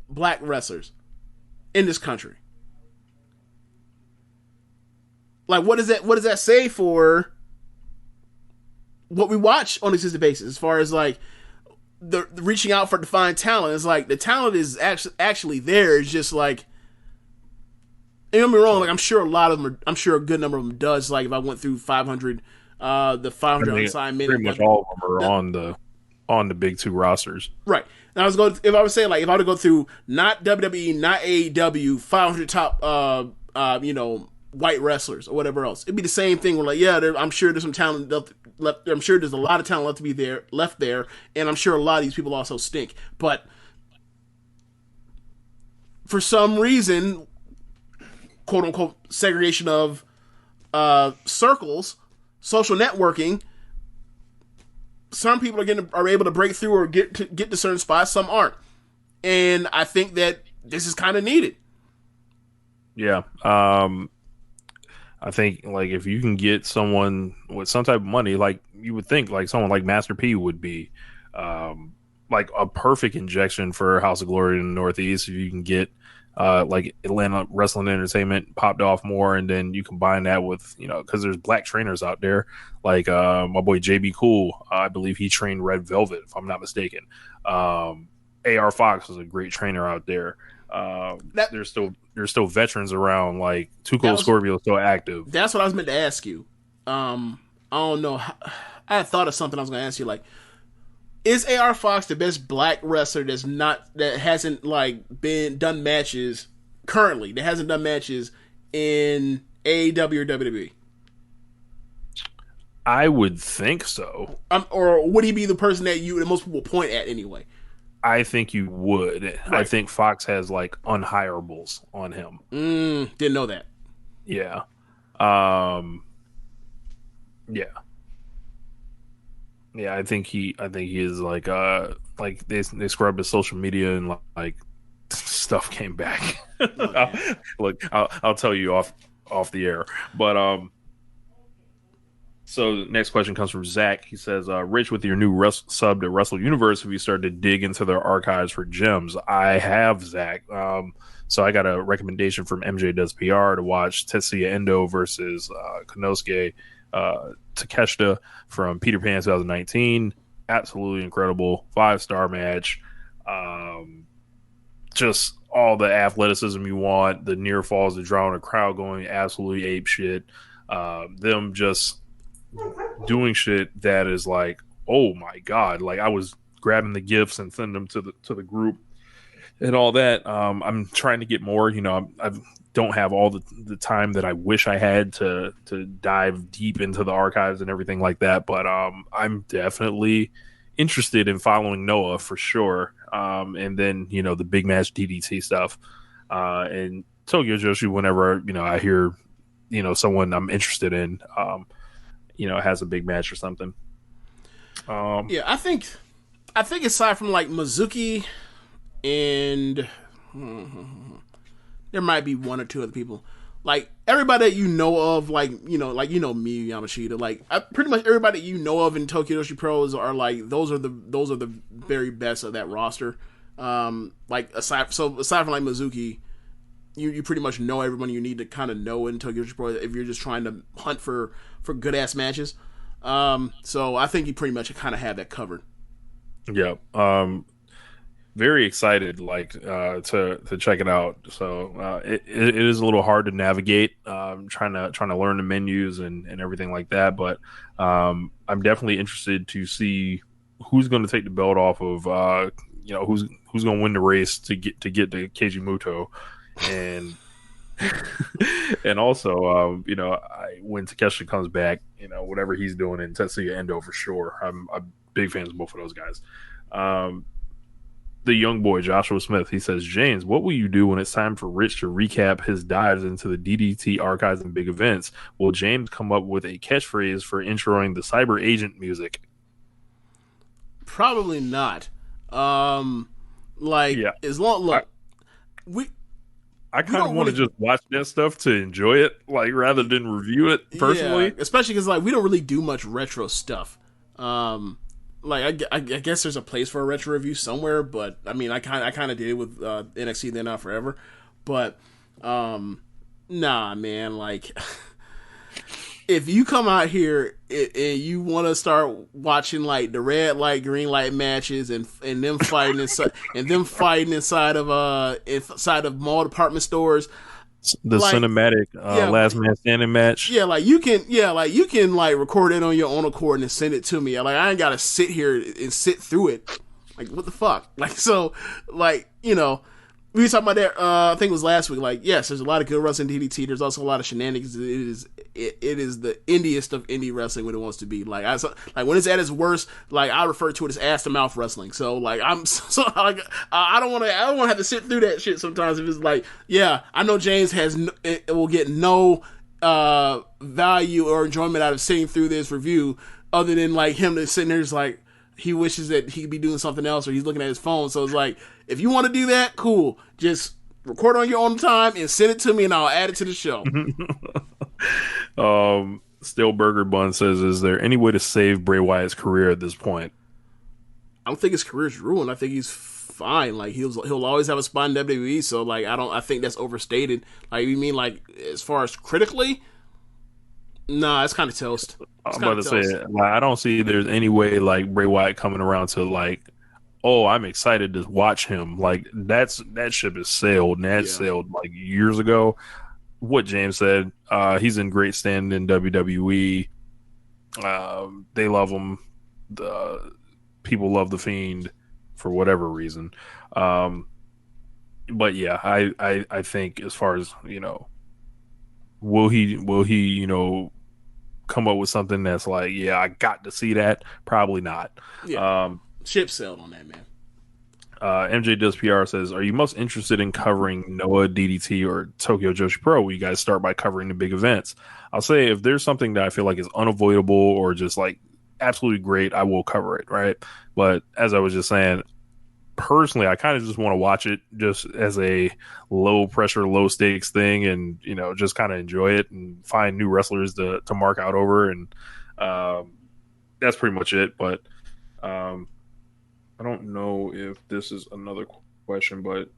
black wrestlers in this country, like what does that say for what we watch on a consistent basis as far as like the reaching out to find talent? It's like the talent is actually there. It's just like, and don't get me wrong, like I'm sure a good number of them does. Like if I went through 500, the 500 unsigned men, pretty much all of them are on the big two rosters, right? And I was going, if I was saying like if I were to go through not WWE, not AEW, 500 top, white wrestlers or whatever else, it'd be the same thing. We're like, yeah, I'm sure there's some talent left. I'm sure there's a lot of talent left to be left there, and I'm sure a lot of these people also stink. But for some reason, quote unquote, segregation of circles, social networking, some people are able to break through or get to certain spots, some aren't, and I think that this is kind of needed. Yeah. I think like if you can get someone with some type of money, like you would think like someone like Master P would be like a perfect injection for House of Glory in the Northeast. If you can get like Atlanta Wrestling Entertainment popped off more, and then you combine that with, because there's black trainers out there like my boy JB Cool. I believe he trained Red Velvet, if I'm not mistaken. AR Fox is a great trainer out there. There's still veterans around, like Tuco Scorpio is still active. That's what I was meant to ask you. I don't know. I had thought of something I was going to ask you. Like, is AR Fox the best black wrestler that hasn't like done matches currently? That hasn't done matches in AEW or WWE? I would think so. Or would he be the person that most people point at anyway? I think you would. Right. I think Fox has like unhirables on him. Didn't know that. Yeah. Yeah. Yeah, I think he is like they scrubbed his social media and like stuff came back. Okay. Look, I'll tell you off the air. But so the next question comes from Zach. He says, Rich, with your new sub to Wrestle Universe, have you started to dig into their archives for gems? I have, Zach. So I got a recommendation from MJ Does PR to watch Tetsuya Endo versus Konosuke Takeshita from Peter Pan 2019. Absolutely incredible. 5-star match. Just all the athleticism you want, the near falls, the drawing a crowd going absolutely ape shit. Them just doing shit that is like, oh my god, like I was grabbing the gifts and sending them to the group and all that. I'm trying to get more, I don't have all the time that I wish I had to dive deep into the archives and everything like that, but I'm definitely interested in following Noah for sure. And then the big match DDT stuff, and Tokyo Joshi whenever I hear someone I'm interested in has a big match or something. Yeah, I think aside from like Mizuki and there might be one or two other people, like everybody that you know of, like me, Yamashita, like pretty much everybody that you know of in Tokyo Joshi Pros are like those are the very best of that roster. Like aside from like Mizuki, you pretty much know everyone you need to kind of know in Tokyo Joshi Pro if you're just trying to hunt for good ass matches. So I think you pretty much kind of have that covered. Yeah. Very excited, to check it out. So it is a little hard to navigate. Trying to learn the menus and everything like that. But I'm definitely interested to see who's going to take the belt off of. Who's going to win the race to get to Keiji Muto, and and also when Takeshita comes back, whatever he's doing in Tetsuya Endo for sure. I'm big fans of both of those guys. The young boy Joshua Smith, he says, James, what will you do when it's time for Rich to recap his dives into the DDT archives and big events? Will James come up with a catchphrase for introing the cyber agent music? Probably not. As long look, I kind of want to just watch that stuff to enjoy it, like rather than review it personally. Yeah, especially because we don't really do much retro stuff. like I guess there's a place for a retro review somewhere, but I mean I kind of did it with NXT Then Not Forever, but nah, man, like if you come out here and you want to start watching like the red light, green light matches and them fighting inside of mall department stores, the like, cinematic last man standing match. Yeah, you can record it on your own accord and send it to me. Like I ain't gotta sit here and sit through it. Like what the fuck? Like so, like we were talking about that. I think it was last week. Like yes, there's a lot of good wrestling DDT. There's also a lot of shenanigans. It is the indiest of indie wrestling when it wants to be. Like when it's at its worst, like I refer to it as ass to mouth wrestling. So like I don't want to have to sit through that shit sometimes. If it's like I know James will get no value or enjoyment out of sitting through this review other than like him to sitting there just like he wishes that he could be doing something else or he's looking at his phone. So it's like if you want to do that, cool. Just record on your own time and send it to me and I'll add it to the show. Still Burger Bun says, is there any way to save Bray Wyatt's career at this point? I don't think his career's ruined. I think he's fine. Like he'll always have a spot in WWE. So like I think that's overstated. Like you mean like as far as critically? Nah, it's kind of toast. I'm about to say like, I don't see there's any way like Bray Wyatt coming around to like, oh, I'm excited to watch him. Like that ship is sailed and that sailed like years ago. What James said, he's in great standing in WWE. They love him. The people love the Fiend for whatever reason. But yeah, I think as far as will he come up with something that's like, yeah, I got to see that? Probably not. Yeah. Ship sailed on that, man. MJ Does PR says, are you most interested in covering Noah, DDT, or Tokyo Joshi Pro? Where you guys start by covering the big events? I'll say if there's something that I feel like is unavoidable or just like absolutely great, I will cover it, right? But as I was just saying, personally, I kind of just want to watch it just as a low pressure, low stakes thing, and just kind of enjoy it and find new wrestlers to mark out over, and that's pretty much it. But I don't know if this is another question, but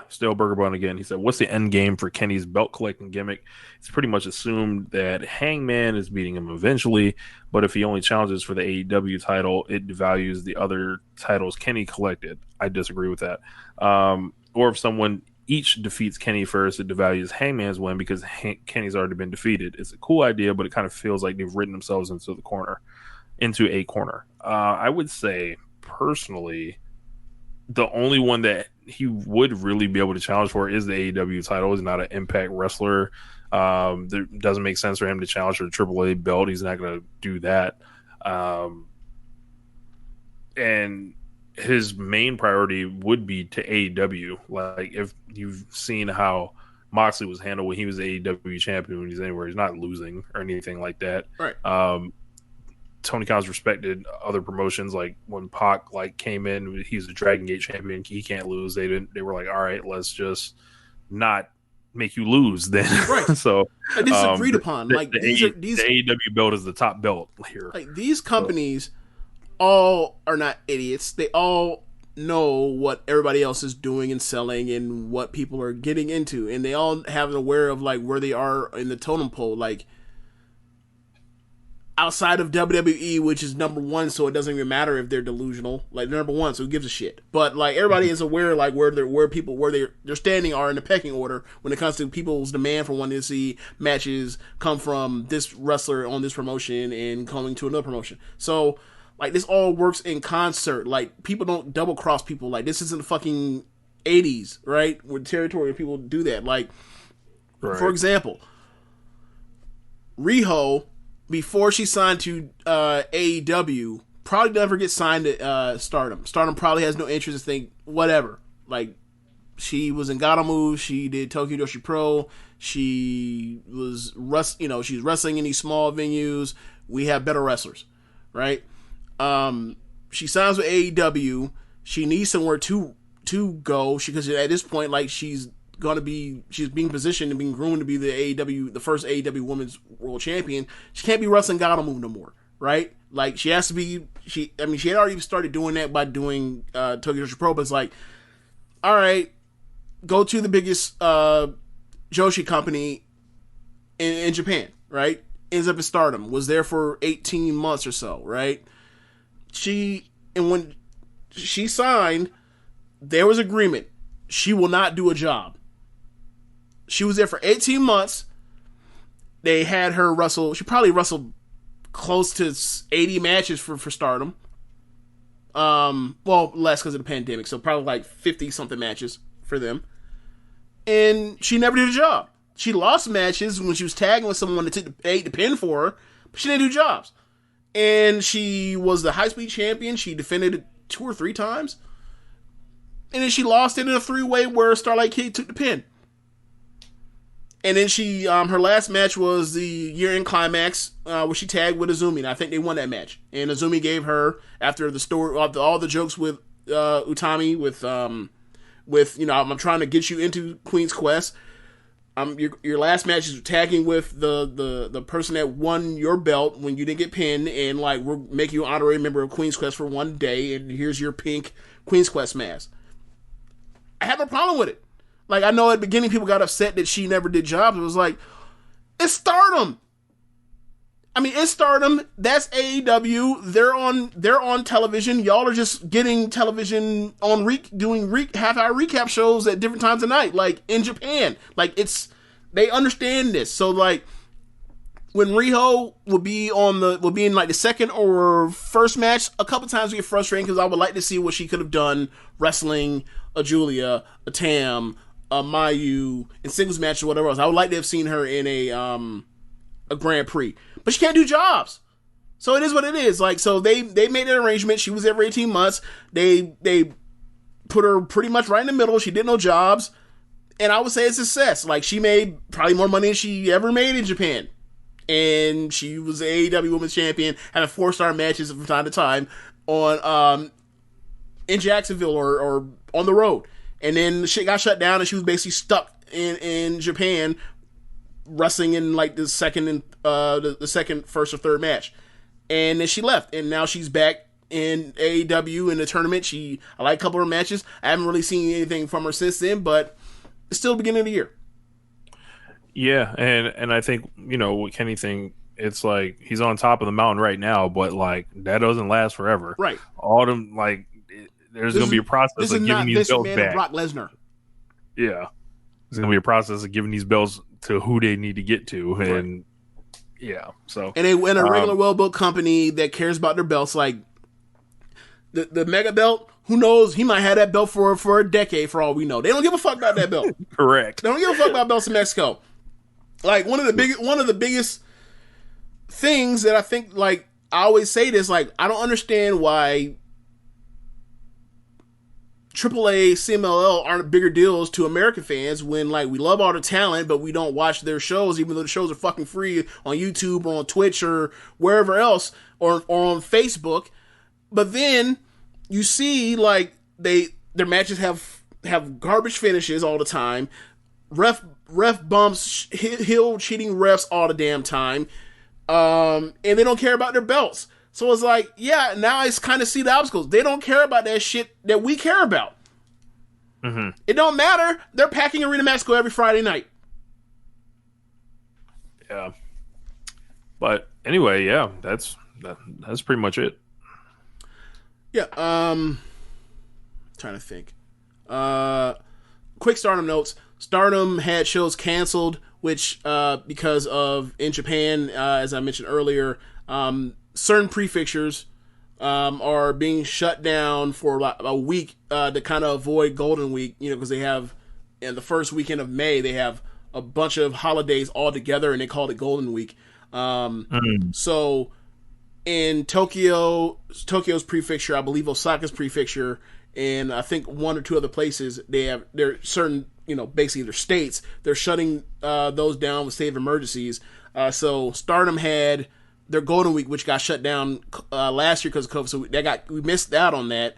still Burger Bun again. He said, what's the end game for Kenny's belt collecting gimmick? It's pretty much assumed that Hangman is beating him eventually, but if he only challenges for the AEW title, it devalues the other titles Kenny collected. I disagree with that. Or if someone each defeats Kenny first, it devalues Hangman's win because Kenny's already been defeated. It's a cool idea, but it kind of feels like they've written themselves into a corner. I would say personally, the only one that he would really be able to challenge for is the AEW title. He's not an Impact wrestler. It doesn't make sense for him to challenge for the AAA belt. He's not going to do that. And his main priority would be to AEW. Like if you've seen how Moxley was handled when he was AEW champion, when he's anywhere, he's not losing or anything like that. Right. Tony Khan's respected other promotions. Like when Pac came in, he's a Dragon Gate champion. He can't lose. They were like, all right, let's just not make you lose then. Right. So this is agreed upon. Like the AEW belt is the top belt here. Like these companies all are not idiots. They all know what everybody else is doing and selling and what people are getting into, and they all have an aware of like where they are in the totem pole. Like outside of WWE, which is number one, so it doesn't even matter if they're delusional. Like they're number one, so who gives a shit? But like everybody is aware, like where they're standing are in the pecking order when it comes to people's demand for wanting to see matches come from this wrestler on this promotion and coming to another promotion. So like this all works in concert. Like people don't double cross people. Like this isn't the fucking 80s, right? Where territory people do that. Like for example, Riho, before she signed to AEW, probably never get signed to Stardom. Stardom probably has no interest in think whatever. Like she was in Gotham Move, she did Tokyo Joshi Pro, she was she's wrestling in these small venues. We have better wrestlers, right? She signs with AEW. She needs somewhere to go because at this point, like she's being positioned and being groomed to be the first AEW Women's World Champion. She can't be wrestling Gotham Move no more, right? Like, she has to be, she had already started doing that by doing Tokyo Joshi Pro, but it's like, all right, go to the biggest Joshi company in Japan, right? Ends up in Stardom, was there for 18 months or so, right? When she signed, there was agreement. She will not do a job. She was there for 18 months. They had her wrestle. She probably wrestled close to 80 matches for Stardom. Well, less because of the pandemic, so probably like 50-something matches for them. And she never did a job. She lost matches when she was tagging with someone that took the pin for her, but she didn't do jobs. And she was the high-speed champion. She defended it 2 or 3 times. And then she lost it in a 3-way where Starlight Kid took the pin. And then she, her last match was the year-end climax, where she tagged with Azumi, and I think they won that match. And Azumi gave her, after the story, after all the jokes with Utami, with I'm trying to get you into Queen's Quest. Your last match is tagging with the person that won your belt when you didn't get pinned, and like we're making you an honorary member of Queen's Quest for one day, and here's your pink Queen's Quest mask. I have no problem with it. Like, I know at the beginning people got upset that she never did jobs. It was like, it's Stardom. I mean, it's Stardom. That's AEW. They're on television. Y'all are just getting television on doing half-hour recap shows at different times of night, like in Japan. Like, they understand this. So like, when Riho would be in like the second or first match, a couple times we get frustrating because I would like to see what she could have done wrestling a Julia, a Tam, a Mayu in singles match or whatever else. I would like to have seen her in a Grand Prix, but she can't do jobs. So it is what it is. Like, so they made an arrangement. She was there for 18 months. They put her pretty much right in the middle. She did no jobs, and I would say it's a success. Like, she made probably more money than she ever made in Japan, and she was the AEW Women's Champion, having 4-star matches from time to time on in Jacksonville or on the road. And then the shit got shut down, and she was basically stuck in Japan, wrestling in like the second, first or third match. And then she left, and now she's back in AEW in the tournament. I like a couple of her matches. I haven't really seen anything from her since then, but it's still the beginning of the year. Yeah, and I think, with Kenny thing, it's like he's on top of the mountain right now, but like that doesn't last forever. Right. Autumn, like. There's going to be a process of giving these belts back. Brock Lesnar. Yeah. There's going to be a process of giving these belts to who they need to get to. And, yeah. So. And a regular well-built company that cares about their belts, like the Mega Belt, who knows? He might have that belt for a decade for all we know. They don't give a fuck about that belt. Correct. They don't give a fuck about belts in Mexico. Like, one of the biggest things that I think, like, I always say this, like, I don't understand why AAA, CMLL aren't bigger deals to American fans when, like, we love all the talent, but we don't watch their shows, even though the shows are fucking free on YouTube or on Twitch or wherever else, or on Facebook. But then you see, like, their matches have garbage finishes all the time, ref bumps, heel cheating refs all the damn time, and they don't care about their belts. So it's like, yeah, now I kind of see the obstacles. They don't care about that shit that we care about. Mm-hmm. It don't matter. They're packing Arena Mexico every Friday night. Yeah. But anyway, yeah, that's pretty much it. Yeah. Trying to think. Quick Stardom notes. Stardom had shows canceled, which because of in Japan, as I mentioned earlier, certain prefectures are being shut down for like a week to kind of avoid Golden Week, because they have, in the first weekend of May, they have a bunch of holidays all together, and they called it Golden Week. So in Tokyo's prefecture, I believe Osaka's prefecture, and I think one or two other places, they're certain, basically their states, they're shutting those down with state of emergencies. So Stardom had their Golden Week, which got shut down last year because of COVID, so we missed out on that.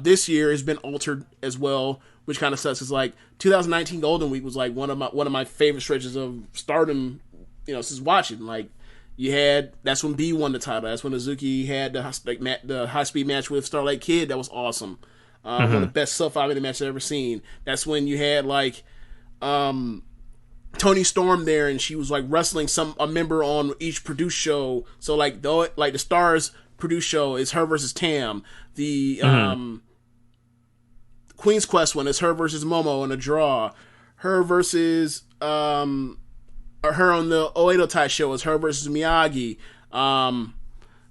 This year has been altered as well, which kind of sucks. It's like 2019 Golden Week was like one of my favorite stretches of Stardom, since watching. Like, That's when B won the title. That's when Azuki had the high speed match with Starlight Kid. That was awesome. One of the best sub 5 minute matches I've ever seen. That's when you had like Tony Storm there, and she was like wrestling a member on each produced show. So like the Stars produced show is her versus Tam. The Queen's Quest one is her versus Momo in a draw. Her versus her on the Oedo Tai show is her versus Miyagi.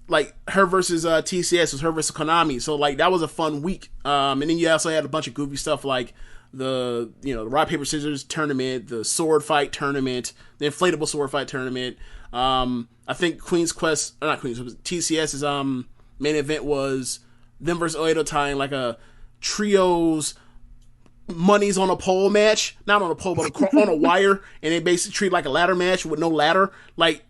Like her versus TCS was her versus Konami. So like that was a fun week. And then you also had a bunch of goofy stuff like the rock paper scissors tournament, the sword fight tournament, the inflatable sword fight tournament. I think TCS's main event was them versus Oedo Tai in like a trios money's on a pole match, not on a pole but on a wire, and they basically treat like a ladder match with no ladder. Like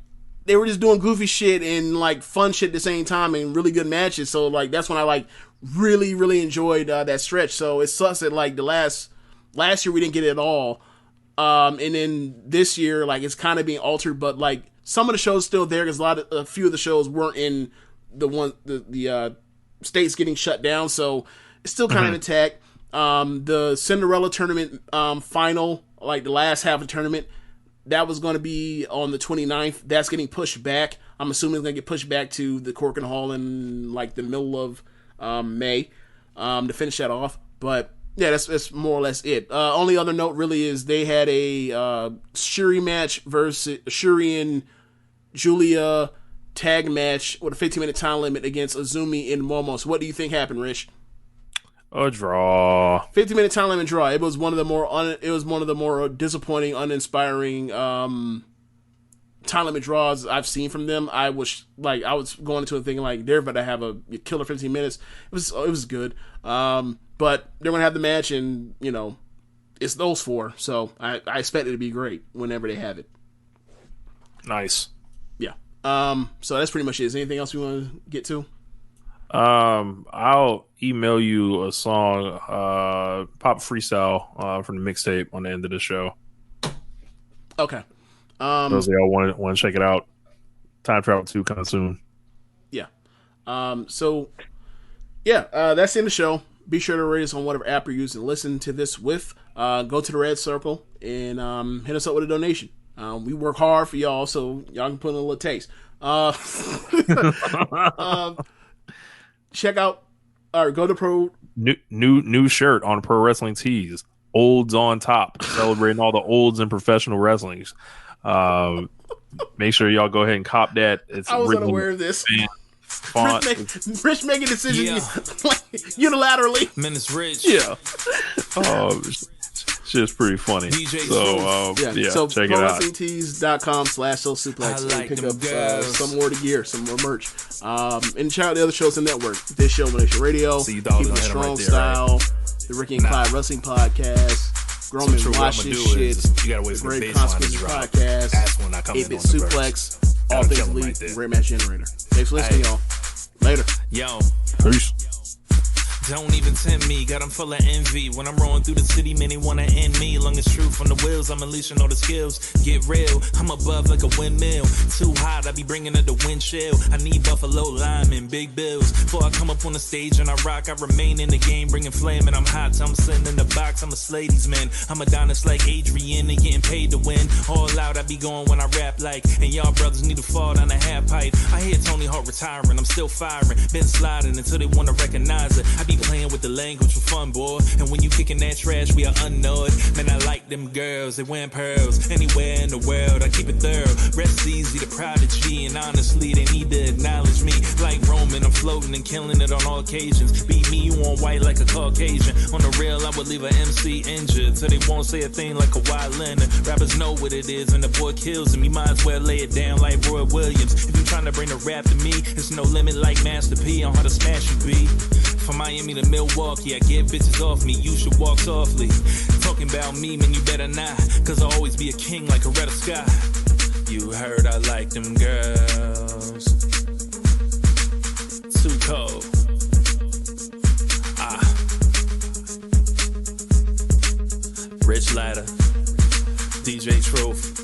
they were just doing goofy shit and like fun shit at the same time and really good matches. So like that's when I like really enjoyed that stretch. So it sucks that like the last year we didn't get it at all, and then this year like it's kind of being altered, but like some of the shows still there because a few of the shows weren't in the states getting shut down, so it's still kind of intact. The Cinderella tournament final, like the last half of the tournament, that was going to be on the 29th. That's getting pushed back. I'm assuming it's going to get pushed back to the Corkin Hall in like the middle of May to finish that off. But yeah, that's more or less it. Only other note really is they had a Shuri match versus Shuri and Julia tag match with a 15-minute time limit against Azumi and Momo. So what do you think happened, Rich? A draw. 15-minute time limit draw. It was one of the more disappointing, uninspiring time limit draws I've seen from them. I was going into it thinking like they're about to have a killer 15 minutes. It was good. But they're gonna have the match, and it's those four. So I expect it to be great whenever they have it. Nice. Yeah. So that's pretty much it. Is there anything else we want to get to? I'll email you a song, pop freestyle from the mixtape on the end of the show. Okay. Those of y'all want to check it out. Time Travel 2 coming soon. Yeah. So yeah, that's in the show. Be sure to rate us on whatever app you're using to listen to this with. Go to the red circle and hit us up with a donation. We work hard for y'all, so y'all can put in a little taste. Check out or go to Pro new shirt on Pro Wrestling Tees. Olds on top, celebrating all the olds in professional wrestling. Make sure y'all go ahead and cop that. I was unaware of this. Font. Rich making decisions unilaterally. Man, it's Rich. Yeah. Shit's pretty funny. So check it out. ProWrestlingTees.com/SocialSuplex and pick up some more gear, some more merch. And check out the other shows in the network. This show, One Nation Radio, Keepin It Strong Style, the Ricky and Clive Wrestling Podcast, Grown Men Watch This Shit, the Great Consequences Podcast, 8-Bit Suplex, All Things Elite, Great Match Generator. Thanks for listening, y'all. Later. Yo. Peace. Don't even tempt me, got 'em full of envy. When I'm rolling through the city, man, they wanna end me. Long as truth on the wheels, I'm unleashing all the skills. Get real, I'm above like a windmill. Too hot, I be bringing it the wind chill. I need Buffalo linemen, big bills. Before I come up on the stage and I rock, I remain in the game, bringing flame. And I'm hot, so I'm sitting in the box, I'm a ladies man. I'm Adonis like Adrian, they getting paid to win. All out, I be going when I rap like. And y'all brothers need to fall down the half pipe. I hear Tony Hawk retiring, I'm still firing. Been sliding until they wanna recognize it. I be playing with the language for fun, boy. And when you kicking that trash, we are unknowed. Man, I like them girls, they wearing pearls. Anywhere in the world, I keep it thorough. Rest easy, the prodigy, and honestly, they need to acknowledge me. Like Roman, I'm floating and killing it on all occasions. Beat me, you on white like a Caucasian. On the real, I would leave an MC injured, so they won't say a thing like a wild Leonard. Rappers know what it is, and the boy kills him. You might as well lay it down like Roy Williams. If you trying to bring the rap to me, it's no limit like Master P on how to smash you be. From Miami to Milwaukee, I get bitches off me, you should walk softly. Talking about me, man, you better not, cause I'll always be a king like Coretta Scott. You heard I like them girls. Too cold. Rich Ladder, DJ Truth.